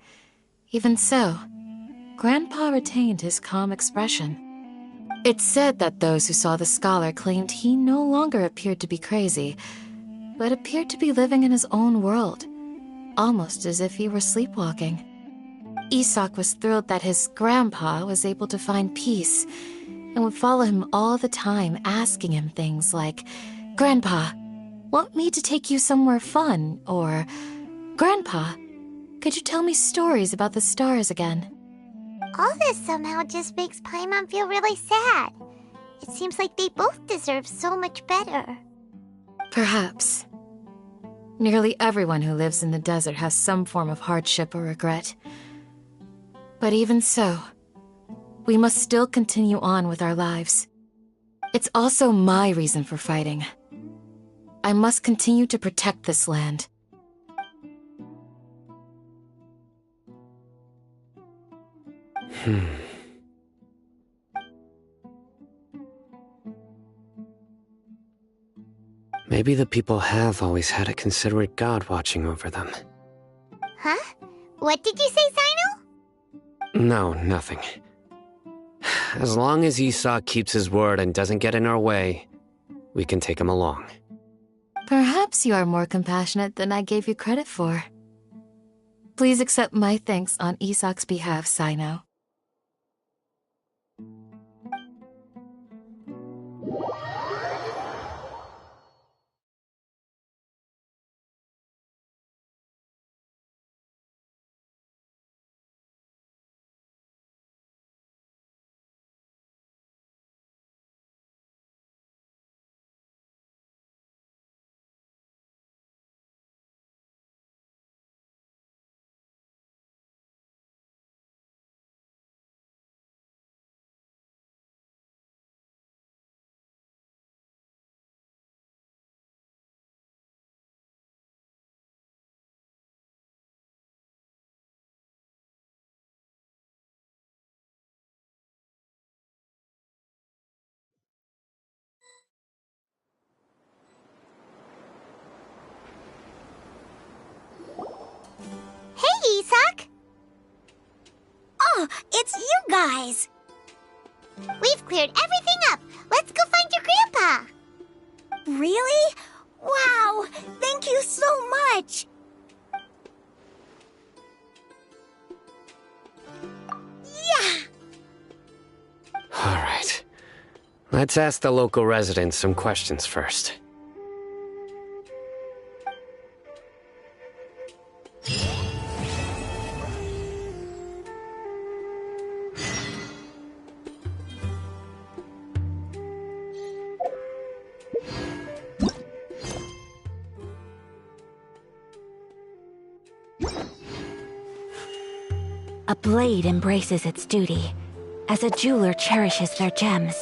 even so, Grandpa retained his calm expression. It's said that those who saw the scholar claimed he no longer appeared to be crazy, but appeared to be living in his own world, almost as if he were sleepwalking. Isak was thrilled that his grandpa was able to find peace and would follow him all the time, asking him things like, "Grandpa, want me to take you somewhere fun?" Or, "Grandpa, could you tell me stories about the stars again?" All this somehow just makes Paimon feel really sad. It seems like they both deserve so much better. Perhaps. Nearly everyone who lives in the desert has some form of hardship or regret. But even so, we must still continue on with our lives. It's also my reason for fighting. I must continue to protect this land. Maybe the people have always had a considerate god watching over them. Huh? What did you say, Sino? No, nothing. As long as Esau keeps his word and doesn't get in our way, we can take him along. Perhaps you are more compassionate than I gave you credit for. Please accept my thanks on Isak's behalf, Sino. Hey, Isak! Oh, it's you guys! We've cleared everything up. Let's go find your grandpa. Really? Wow! Thank you so much! Yeah! Alright. Let's ask the local residents some questions first. A blade embraces its duty, as a jeweler cherishes their gems.